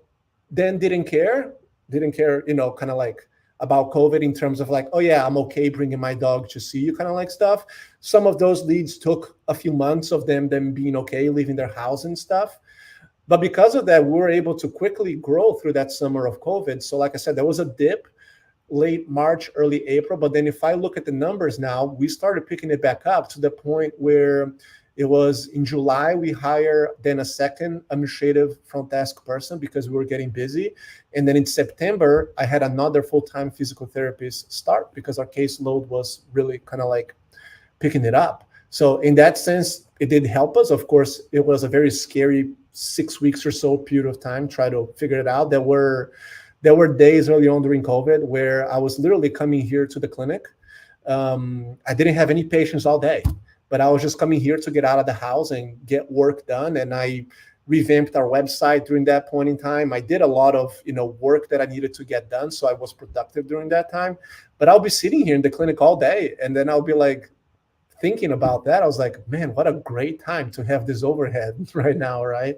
then didn't care, kind of like about COVID in terms of like, oh yeah, I'm okay bringing my dog to see you kind of like stuff. Some of those leads took a few months of them being okay, leaving their house and stuff. But because of that, we were able to quickly grow through that summer of COVID. So like I said, there was a dip late March, early April. But then if I look at the numbers now, we started picking it back up to the point where it was in July, we hired then a second administrative front desk person because we were getting busy. And then in September, I had another full-time physical therapist start because our caseload was really kind of like picking it up. So in that sense, it did help us. Of course, it was a very scary 6 weeks or so period of time, try to figure it out. There were days early on during COVID where I was literally coming here to the clinic. I didn't have any patients all day, but I was just coming here to get out of the house and get work done. And I revamped our website during that point in time. I did a lot of, work that I needed to get done. So I was productive during that time, but I'll be sitting here in the clinic all day. And then I'll be like, thinking about that, I was like, man, what a great time to have this overhead right now, right?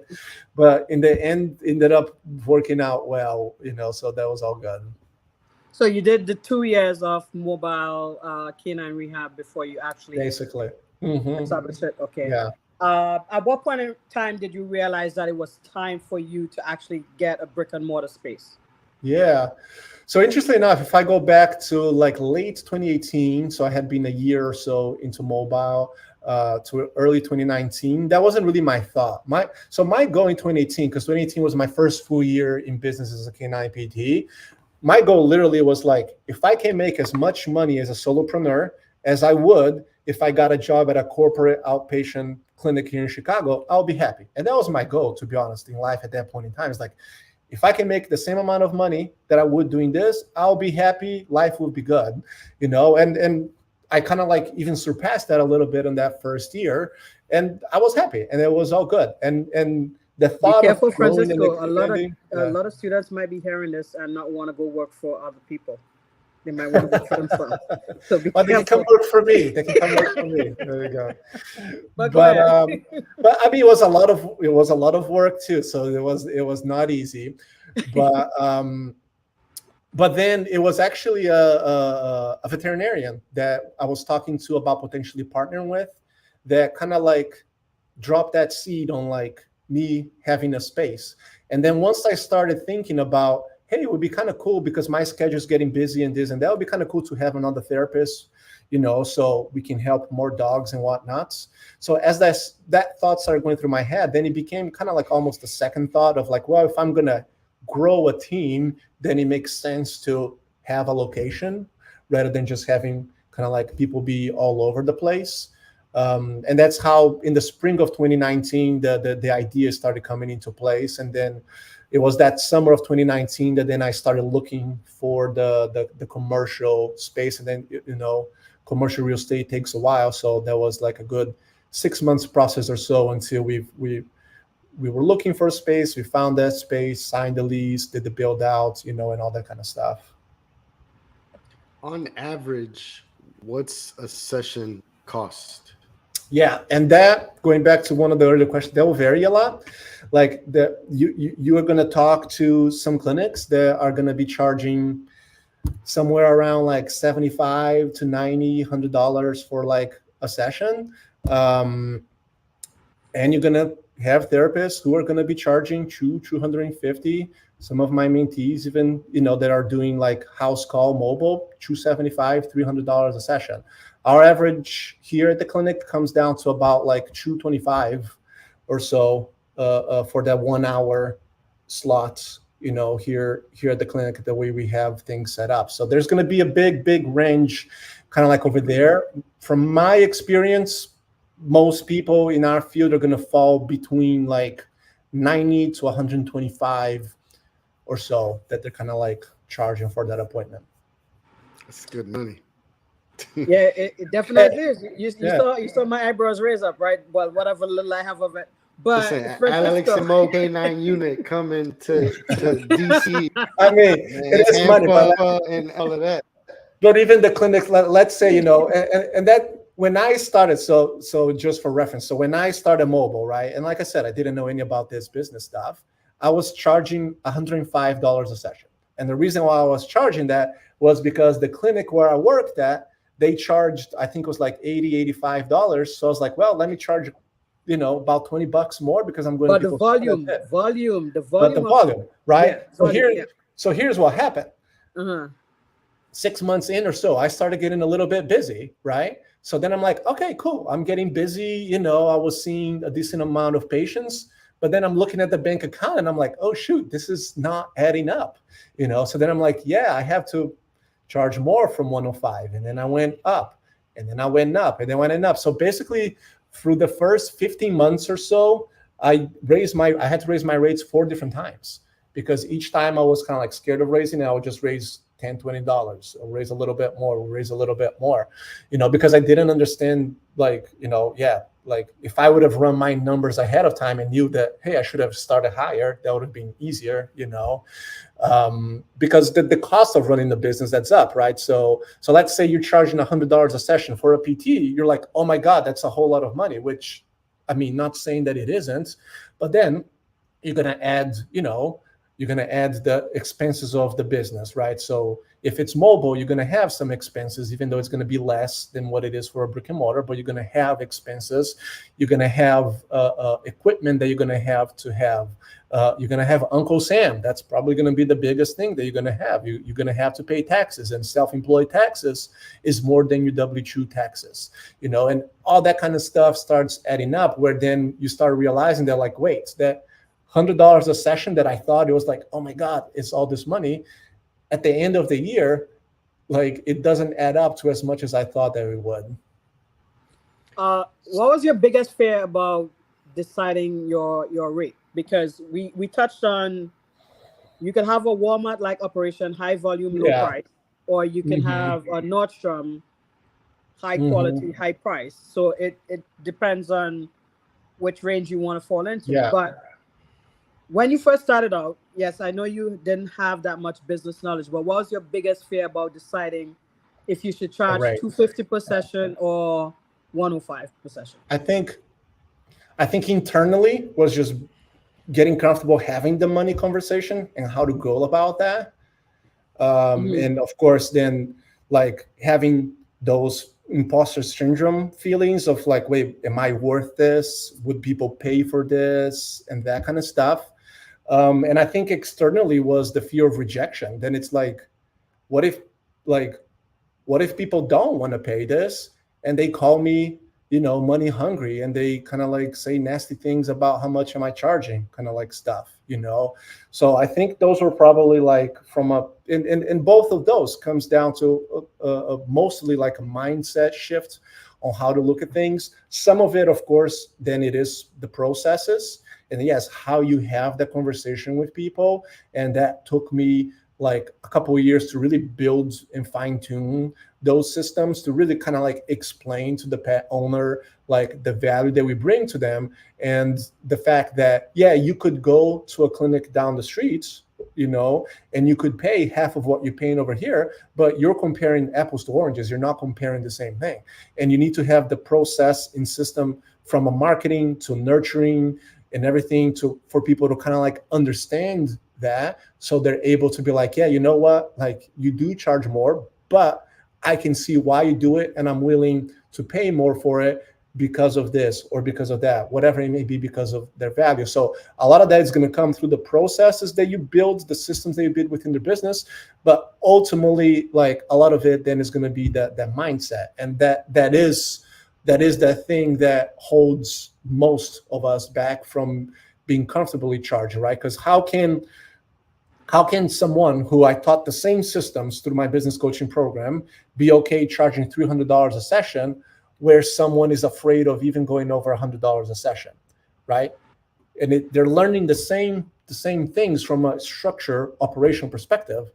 But in the end, ended up working out well, so that was all good.
So you did the 2 years of mobile canine rehab before you actually
basically
established it. Okay.
Yeah.
At what point in time did you realize that it was time for you to actually get a brick and mortar space?
Yeah. So interestingly enough, if I go back to like late 2018, so I had been a year or so into mobile, to early 2019, that wasn't really my thought. My goal in 2018, because 2018 was my first full year in business as a K9PT, my goal literally was like, if I can make as much money as a solopreneur as I would if I got a job at a corporate outpatient clinic here in Chicago, I'll be happy. And that was my goal, to be honest, in life at that point in time. It's like, if I can make the same amount of money that I would doing this, I'll be happy. Life will be good, and I kind of like even surpassed that a little bit in that first year, and I was happy, and it was all good. And the
Be
thought
careful,
of growing and
Francisco.
expanding,
A lot of students might be hearing this and not want to go work for other people. They might want to work for themselves. So be
well, they can
careful.
come work for me. They can come work for me. There you go.
But go
But
ahead.
but I mean, it was a lot of work too. So it was not easy, but then it was actually a veterinarian that I was talking to about potentially partnering with, that kind of like dropped that seed on like me having a space. And then once I started thinking about, hey, it would be kind of cool because my schedule is getting busy and this and that would be kind of cool to have another therapist, so we can help more dogs and whatnot. So as that thought started going through my head, then it became kind of like almost a second thought of like, well, if I'm going to grow a team, then it makes sense to have a location rather than just having kind of like people be all over the place. And that's how in the spring of 2019, the idea started coming into place. And then it was that summer of 2019 that then I started looking for the commercial space. And then, commercial real estate takes a while. So that was like a good 6 months process or so until we were looking for a space. We found that space, signed the lease, did the build out, and all that kind of stuff.
On average, what's a session cost?
Yeah, and that, going back to one of the earlier questions, that will vary a lot. Like you are going to talk to some clinics that are going to be charging somewhere around like $75 to $90, $100 for like a session, and you're going to have therapists who are going to be charging $250. Some of my mentees even, that are doing like house call mobile, $275, $300 a session. Our average here at the clinic comes down to about like $225 or so for that 1 hour slot, here at the clinic, the way we have things set up. So there's going to be a big range kind of like over there. From my experience, most people in our field are going to fall between like 90 to 125 or so that they're kind of like charging for that appointment.
That's good money.
Yeah, it definitely is. You saw my eyebrows raise up, right? Well, whatever little I have of it. But
Alex and Mo K9 unit coming to DC.
I mean, it is money,
and all of that.
But even the clinic, let's say, and that when I started, so just for reference, so when I started mobile, right, and like I said, I didn't know any about this business stuff. I was charging $105 a session, and the reason why I was charging that was because the clinic where I worked at, they charged, I think it was like $80, $85. So I was like, well, let me charge, about $20 more because I'm going
to.
But
the volume,
right?
Yeah,
so here's what happened.
Uh-huh.
6 months in or so, I started getting a little bit busy, right? So then I'm like, okay, cool. I'm getting busy. I was seeing a decent amount of patients, but then I'm looking at the bank account and I'm like, oh shoot, this is not adding up. So then I'm like, yeah, I have to charge more from 105. And then I went up, and then I went up, and then went up. So basically through the first 15 months or so, I had to raise my rates 4 different times, because each time I was kind of like scared of raising it. I would just raise $10, $20, or raise a little bit more, because I didn't understand, like, like if I would have run my numbers ahead of time and knew that, hey, I should have started higher, that would have been easier, because the cost of running the business, that's up, right? So let's say you're charging $100 a session for a PT. You're like, oh my God, that's a whole lot of money, which, I mean, not saying that it isn't, but then you're going to add, the expenses of the business, right? So If it's mobile, you're going to have some expenses, even though it's going to be less than what it is for a brick and mortar, but you're going to have expenses. You're going to have equipment that you're going to have to have. You're going to have Uncle Sam. That's probably going to be the biggest thing that you're going to have. You're going to have to pay taxes, and self-employed taxes is more than your W-2 taxes, and all that kind of stuff starts adding up, where then you start realizing that, like, wait, that $100 a session that I thought it was like, oh my God, it's all this money. At the end of the year, like, it doesn't add up to as much as I thought that it would.
What was your biggest fear about deciding your rate? Because we touched on, you can have a Walmart like operation, high volume, low price, or you can have a Nordstrom, high quality, high price. So it depends on which range you want to fall into.
Yeah.
But when you first started out, yes, I know you didn't have that much business knowledge, but what was your biggest fear about deciding if you should charge $250 per session or $105 per session?
I think internally was just getting comfortable having the money conversation and how to go about that. And of course, then, like, having those imposter syndrome feelings of like, wait, am I worth this? Would people pay for this? And that kind of stuff. And I think externally was the fear of rejection. Then it's like, what if people don't want to pay this and they call me, money hungry, and they kind of like say nasty things about how much am I charging, kind of like stuff, So I think those were probably like and both of those comes down to mostly like a mindset shift on how to look at things. Some of it, of course, then it is the processes, and yes, how you have that conversation with people. And that took me like a couple of years to really build and fine tune those systems, to really kind of like explain to the pet owner like the value that we bring to them, and the fact that, yeah, you could go to a clinic down the street, and you could pay half of what you're paying over here, but you're comparing apples to oranges. You're not comparing the same thing. And you need to have the process and system from a marketing to nurturing and everything for people to kind of like understand that, so they're able to be like, yeah, you know what, like, you do charge more, but I can see why you do it, and I'm willing to pay more for it because of this or because of that, whatever it may be, because of their value. So a lot of that is going to come through the processes that you build, the systems that you build within the business. But ultimately, like, a lot of it then is going to be that mindset. And that is that thing that holds most of us back from being comfortably charged, right? Because how can someone who I taught the same systems through my business coaching program be okay charging $300 a session, where someone is afraid of even going over $100 a session, right? And they're learning the same things from a structure, operational perspective,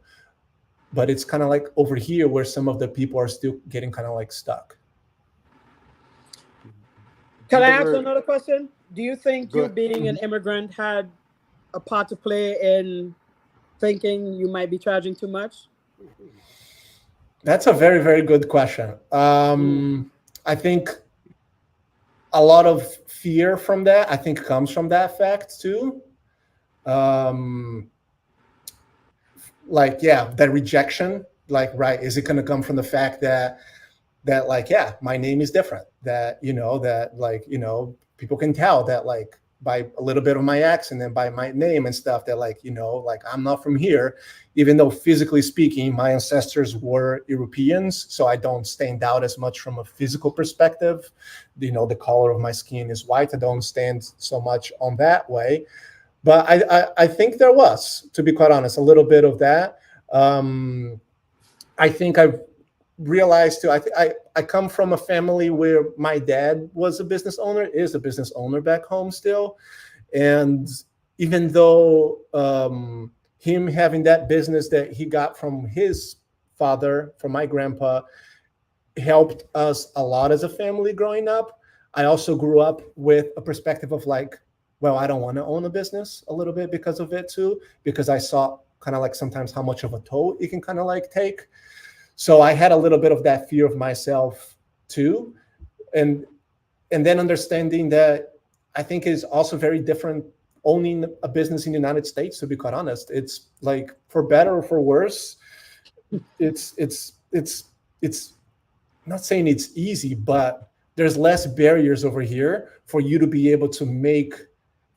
but it's kind of like over here where some of the people are still getting kind of like stuck.
Can I ask another question? Do you think you being an immigrant had a part to play in thinking you might be charging too much?
That's a very, very good question. I think a lot of fear from that, I think, comes from that fact too. Like, yeah, that rejection, like, right, is it going to come from the fact that like, yeah, my name is different, that, that like, people can tell that, like, by a little bit of my accent and by my name and stuff, that like, like, I'm not from here, even though physically speaking, my ancestors were Europeans. So I don't stand out as much from a physical perspective. The color of my skin is white. I don't stand so much on that way. But I think there was, to be quite honest, a little bit of that. I think I've realized too, I come from a family where my dad was a business owner, is a business owner back home still. And even though him having that business that he got from his father, from my grandpa, helped us a lot as a family growing up, I also grew up with a perspective of like, well, I don't want to own a business a little bit because of it too, because I saw kind of like sometimes how much of a toll it can kind of like take. So I had a little bit of that fear of myself too. And then understanding that I think is also very different owning a business in the United States, to be quite honest. It's like, for better or for worse, it's not saying it's easy, but there's less barriers over here for you to be able to make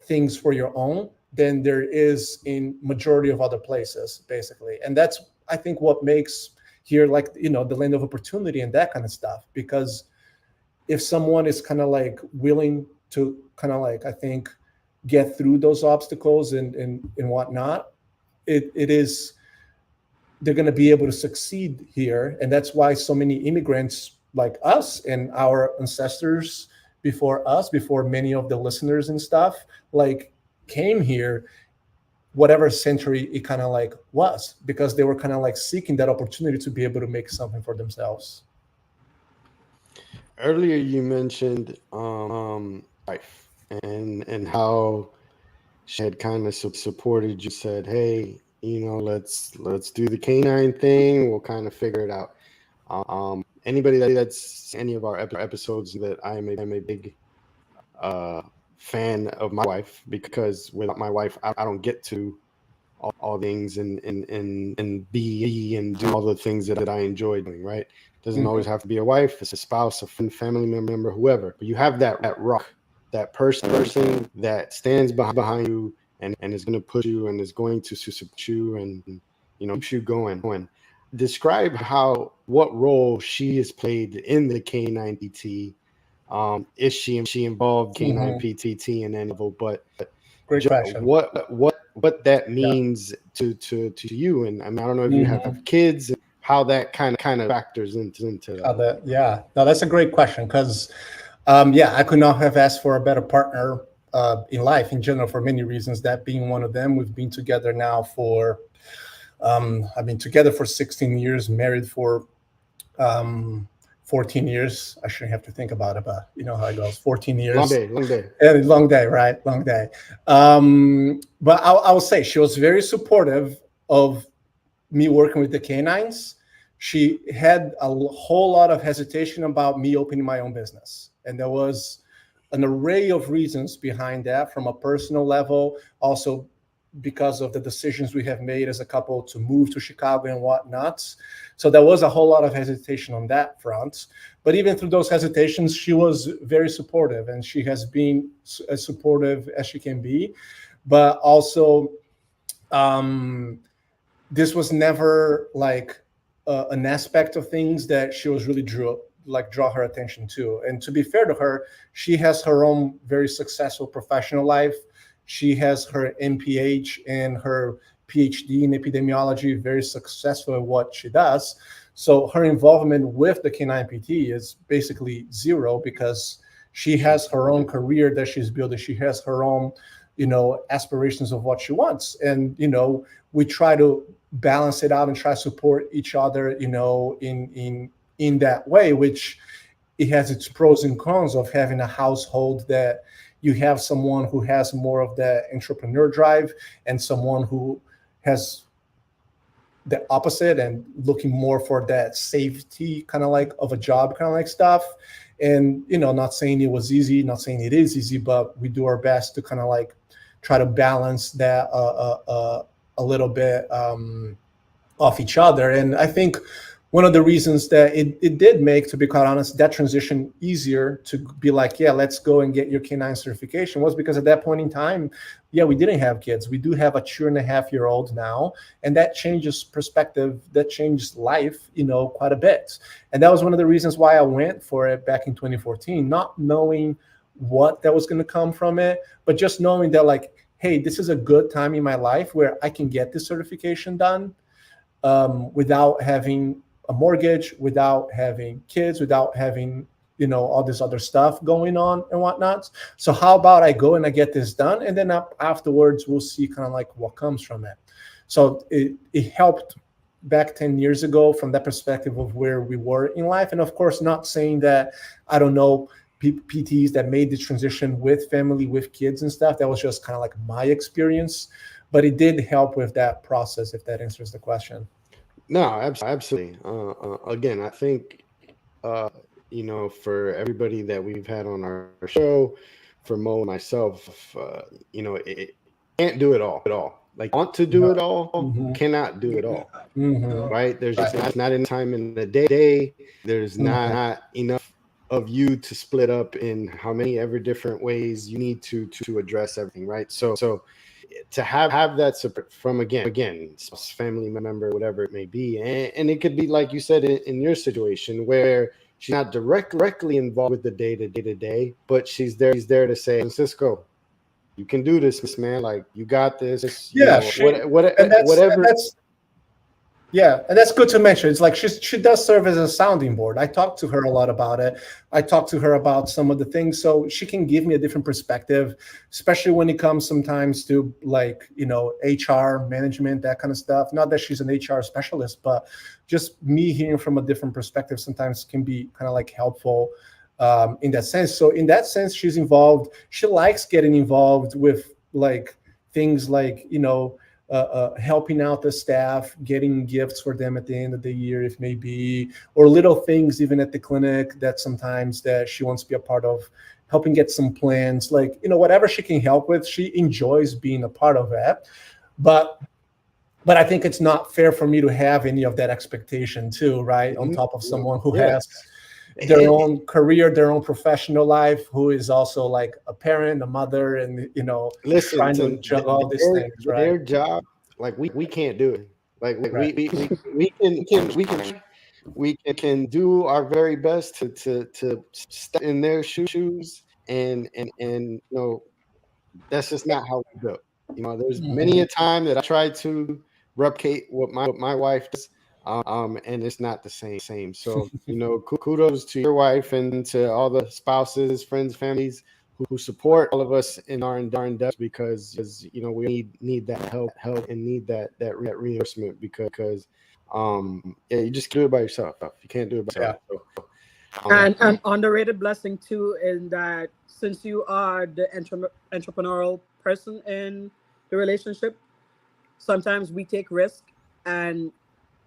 things for your own than there is in majority of other places, basically. And that's, I think, what makes here, like, the land of opportunity and that kind of stuff. Because if someone is kind of like willing to kind of like, I think, get through those obstacles and whatnot, it is, they're going to be able to succeed here. And that's why so many immigrants like us and our ancestors before us, before many of the listeners and stuff, like, came here, whatever century it kind of like was, because they were kind of like seeking that opportunity to be able to make something for themselves.
Earlier, you mentioned wife and how she had kind of supported you. Said, "Hey, let's do the canine thing. We'll kind of figure it out." Anybody that's any of our episodes that I'm a big fan of my wife, because without my wife, I don't get to all things and be and do all the things that I enjoy doing. Right? Doesn't always have to be a wife. It's a spouse, a friend, family member, whoever. But you have that rock, that person that stands behind you and is going to push you and is going to support you and keeps you going. Describe what role she has played in the K9PT. Is she involved K9PT in any level? But
Great question.
what that means to you? And I mean, I don't know if you have kids, and how that kind of factors into that.
No, that's a great question, because I could not have asked for a better partner in life in general, for many reasons, that being one of them. We've been together now for I've been together for 16 years, married for 14 years. I shouldn't have to think about it, but you know how it goes. 14 years.
Long day.
And long day, right? Long day. But I will say she was very supportive of me working with the canines. She had a whole lot of hesitation about me opening my own business. And there was an array of reasons behind that, from a personal level, also because of the decisions we have made as a couple to move to Chicago and whatnot. So there was a whole lot of hesitation on that front. But even through those hesitations, she was very supportive, and she has been as supportive as she can be. But also, this was never like an aspect of things that she was really draw her attention to. And to be fair to her, she has her own very successful professional life. She has her MPH and her PhD in epidemiology, very successful at what she does. So her involvement with the K9PT is basically zero, because she has her own career that she's building. She has her own, aspirations of what she wants. And, we try to balance it out and try to support each other, in that way, which it has its pros and cons of having a household that you have someone who has more of that entrepreneur drive and someone who has the opposite and looking more for that safety kind of like of a job kind of like stuff. And, not saying it was easy, not saying it is easy, but we do our best to kind of like try to balance that a little bit off each other. And I think one of the reasons that it did make, to be quite honest, that transition easier to be like, yeah, let's go and get your canine certification, was because at that point in time, we didn't have kids. We do have a 2.5-year-old now, and that changes perspective, that changes life, quite a bit. And that was one of the reasons why I went for it back in 2014, not knowing what that was going to come from it, but just knowing that, like, hey, this is a good time in my life where I can get this certification done without having a mortgage, without having kids, without having, all this other stuff going on and whatnot. So how about I go and I get this done, and then afterwards we'll see kind of like what comes from it. So it helped back 10 years ago from that perspective of where we were in life. And of course, not saying that I don't know PTs that made the transition with family, with kids and stuff. That was just kind of like my experience, but it did help with that process, if that answers the question.
No, absolutely. Again, I think, for everybody that we've had on our show, for Mo and myself, it can't do it all. like want to do it all,
Mm-hmm.
cannot do it all.
Mm-hmm.
Right? There's just not enough time in the day. There's
Mm-hmm.
not enough of you to split up in how many ever different ways you need to address everything, right? So to have that support from again family member, whatever it may be, and it could be like you said in your situation where she's not directly involved with the day to day, but she's there to say, Francisco, you can do this, man. Like, you got this.
Yeah,
Whatever.
And that's good to mention. It's like she does serve as a sounding board. I talked to her a lot about it. I talked to her about some of the things, so she can give me a different perspective, especially when it comes sometimes to, like, HR management, that kind of stuff. Not that she's an HR specialist, but just me hearing from a different perspective sometimes can be kind of like helpful in that sense. So in that sense, she's involved. She likes getting involved with like things like, helping out the staff, getting gifts for them at the end of the year, if may be, or little things even at the clinic that sometimes that she wants to be a part of, helping get some plans, like, whatever she can help with, she enjoys being a part of that. But I think it's not fair for me to have any of that expectation too, right? On top of someone who has their own career, their own professional life, who is also like a parent, a mother, and
listen,
trying to juggle all these things, right?
Their job, like we can't do it. Like
Right.
we can do our very best to step in their shoes, and that's just not how we do. There's many a time that I try to replicate what my wife does. And it's not the same. So, kudos to your wife and to all the spouses, friends, families who support all of us in our endeavors, because we need that help and need that reinforcement, because you just can't do it by yourself. You can't do it by yourself. So,
and an underrated blessing too, in that since you are the entrepreneurial person in the relationship, sometimes we take risk, and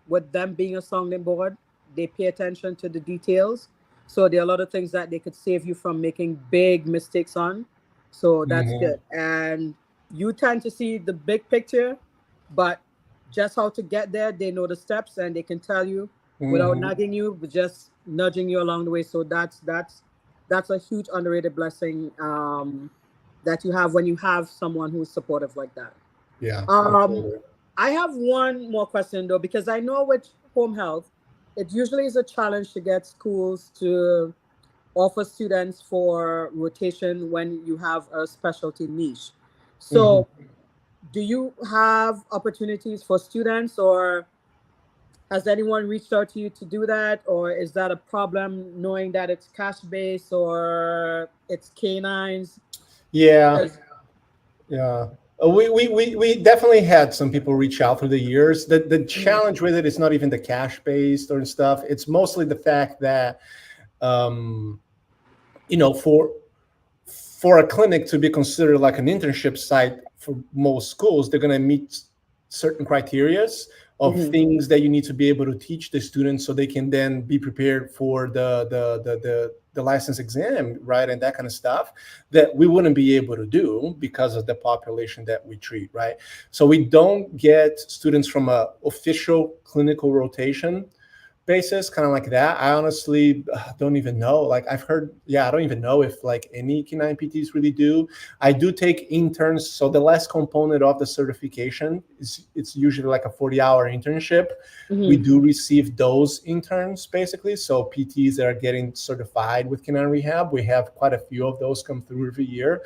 with them being a sounding board, they pay attention to the details. So there are a lot of things that they could save you from making big mistakes on. So that's good. And you tend to see the big picture, but just how to get there, they know the steps, and they can tell you without nagging you, but just nudging you along the way. So that's a huge underrated blessing that you have when you have someone who's supportive like that.
Yeah.
I have one more question though, because I know with home health, it usually is a challenge to get schools to offer students for rotation when you have a specialty niche. So do you have opportunities for students, or has anyone reached out to you to do that? Or is that a problem knowing that it's cash based or it's canines?
Yeah. We definitely had some people reach out through the years. The challenge with it is not even the cash based or stuff. It's mostly the fact that, for a clinic to be considered like an internship site for most schools, they're going to meet certain criterias of things that you need to be able to teach the students so they can then be prepared for the license exam, right? And that kind of stuff that we wouldn't be able to do because of the population that we treat, right? So we don't get students from a official clinical rotation basis, kind of like that. I honestly don't even know. Like I've heard, I don't even know if like any K9PTs really do. I do take interns. So the last component of the certification is it's usually like a 40-hour internship. We do receive those interns basically. So PTs that are getting certified with Canine Rehab, we have quite a few of those come through every year.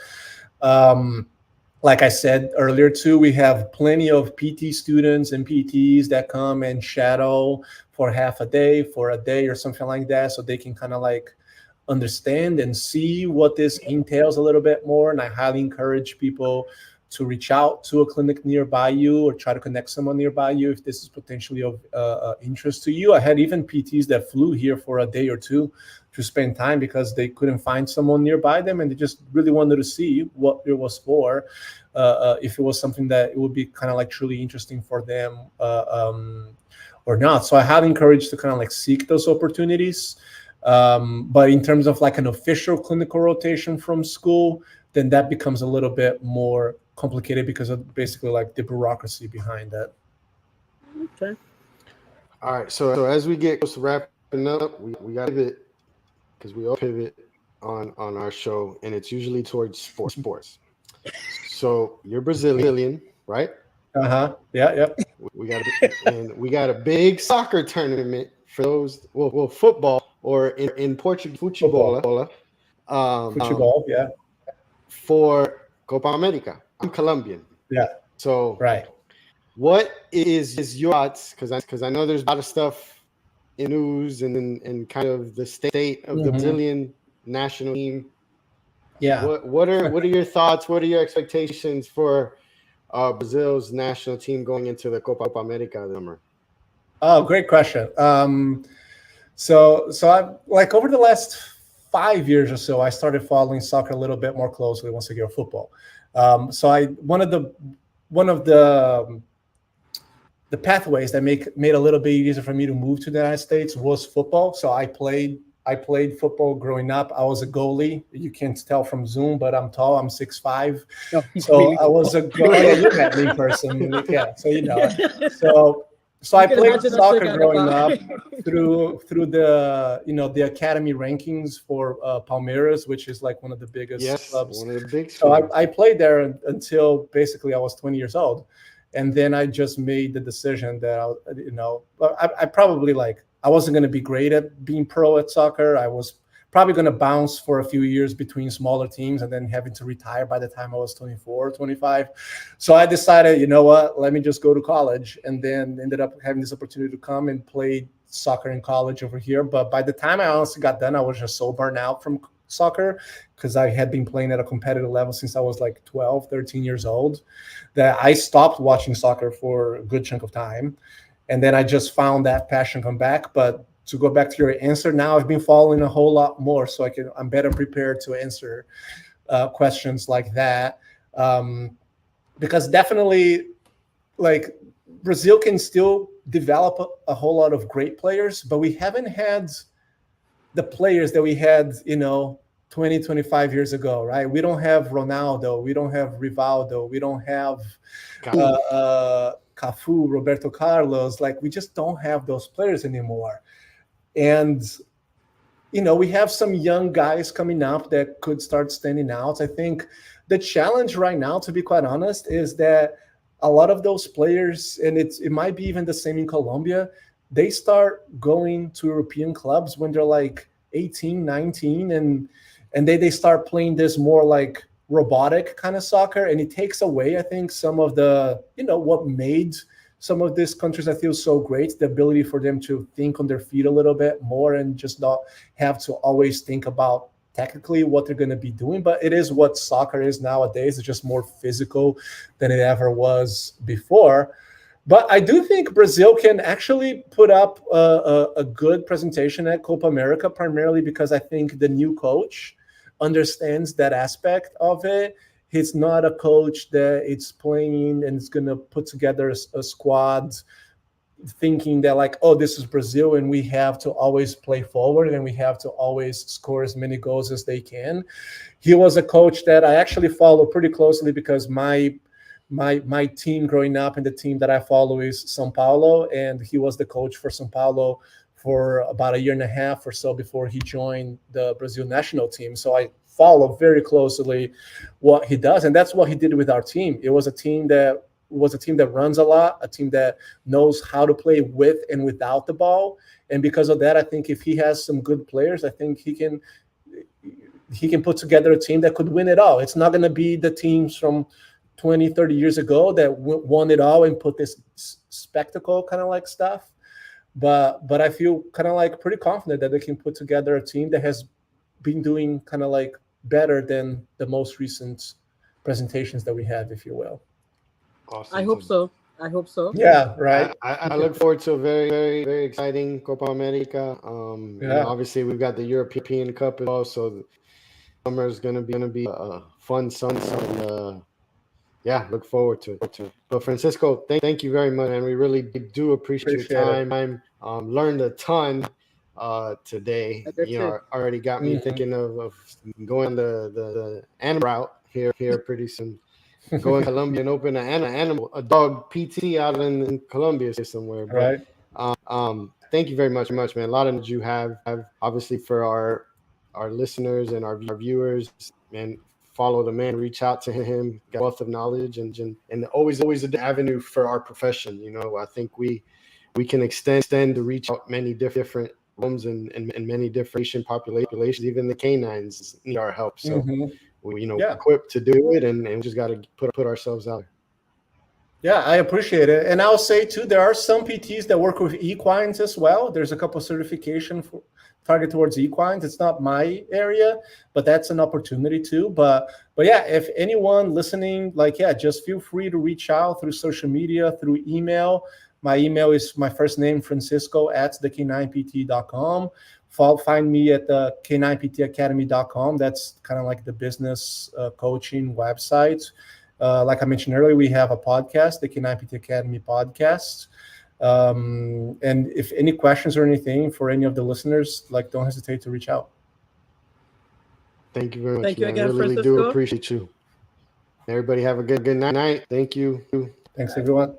Like I said earlier too, we have plenty of PT students and PTs that come and shadow for half a day, for a day or something like that, so they can kind of like understand and see what this entails a little bit more. And I highly encourage people to reach out to a clinic nearby you or try to connect someone nearby you if this is potentially of interest to you. I had even PTs that flew here for a day or two to spend time because they couldn't find someone nearby them, and they just really wanted to see what it was for, if it was something that it would be kind of like truly interesting for them or not. So I highly encourage to kind of like seek those opportunities. But in terms of like an official clinical rotation from school, then that becomes a little bit more complicated because of basically like the bureaucracy behind that.
Okay.
All right. So as we get close to wrapping up, we got to pivot because we all pivot on our show, and it's usually towards sports. So you're Brazilian, right?
Yeah. Yep.
We got a big soccer tournament for those. Well, football or in Portuguese, futebol.
Football. Yeah.
For Copa America. I'm Colombian.
Yeah.
So
Right.
what is your thoughts? Because I know there's a lot of stuff in news and kind of the state of the Brazilian national team.
Yeah.
What are your thoughts? What are your expectations for Brazil's national team going into the Copa America this summer?
Oh, great question. So I like over the last 5 years or so, I started following soccer a little bit more closely once again football. So one of the pathways that made a little bit easier for me to move to the United States was football. So I played football growing up. I was a goalie. You can't tell from Zoom, but I'm tall. I'm 6'5".
No,
So
really
I was a goalie. Oh, yeah, you met me in person. Yeah, so you know. So I played soccer growing up through the the academy rankings for Palmeiras, which is like one of the biggest clubs.
One of the big.
So I played there until basically I was 20 years old. And then I just made the decision that, I probably I wasn't going to be great at being pro at soccer. I was probably going to bounce for a few years between smaller teams and then having to retire by the time I was 24, 25. So I decided, you know what, let me just go to college, and then ended up having this opportunity to come and play soccer in college over here. But by the time I honestly got done, I was just so burnt out from soccer because I had been playing at a competitive level since I was like 12, 13 years old, that I stopped watching soccer for a good chunk of time. And then I just found that passion come back. But to go back to your answer, now I've been following a whole lot more, so I'm better prepared to answer questions like that. Because definitely, like, Brazil can still develop a whole lot of great players, but we haven't had the players that we had, 20, 25 years ago, right? We don't have Ronaldo, we don't have Rivaldo, we don't have Cafu, Roberto Carlos. Like, we just don't have those players anymore. And, we have some young guys coming up that could start standing out. I think the challenge right now, to be quite honest, is that a lot of those players, and it might be even the same in Colombia, they start going to European clubs when they're like 18, 19, and they start playing this more like robotic kind of soccer, and it takes away, I think, some of the, what made some of these countries, I feel, so great, the ability for them to think on their feet a little bit more and just not have to always think about technically what they're going to be doing. But it is what soccer is nowadays. It's just more physical than it ever was before. But I do think Brazil can actually put up a good presentation at Copa America, primarily because I think the new coach understands that aspect of it. He's not a coach that it's playing and is going to put together a squad thinking that like, oh, this is Brazil and we have to always play forward and we have to always score as many goals as they can. He was a coach that I actually follow pretty closely because my team growing up and the team that I follow is São Paulo, and he was the coach for São Paulo for about a year and a half or so before he joined the Brazil national team. So I follow very closely what he does, and that's what he did with our team. It was a team that runs a lot, a team that knows how to play with and without the ball. And because of that, I think if he has some good players, I think he can put together a team that could win it all. It's not going to be the teams from 20, 30 years ago that won it all and put this spectacle kind of like stuff. But I feel kind of like pretty confident that they can put together a team that has been doing kind of like better than the most recent presentations that we have, if you will.
Awesome.
I hope so.
Yeah, right.
I look forward to a very, very, very exciting Copa America. Obviously we've got the European Cup as well, so summer is going to be a fun summer. And, look forward to it. But Francisco, thank you very much, and we really do appreciate your time. Learned a ton today. Already got me thinking of going the animal route here pretty soon. go in Colombia and open a dog PT out in Colombia somewhere. But,
Right.
Thank you very much, man. A lot of knowledge you have obviously for our listeners and our viewers, and follow the man, reach out to him, got a wealth of knowledge and always an avenue for our profession. You know, I think we can extend to reach out many different rooms and many different populations, even the canines need our help. So we, equipped to do it, and we just got to put ourselves out there.
Yeah, I appreciate it. And I'll say too, there are some PTs that work with equines as well. There's a couple of certification for target towards equines. It's not my area, but that's an opportunity too. But yeah, if anyone listening, just feel free to reach out through social media, through email. My email is my first name, Francisco, @the K9PT.com. Find me at the K9PTacademy.com. That's kind of like the business coaching website. Like I mentioned earlier, we have a podcast, the K9PT Academy podcast. And if any questions or anything for any of the listeners, don't hesitate to reach out.
Thank you very much.
Thank you again,
I really
Francisco.
do appreciate you. Everybody have a good night. Thank you.
Thanks, everyone.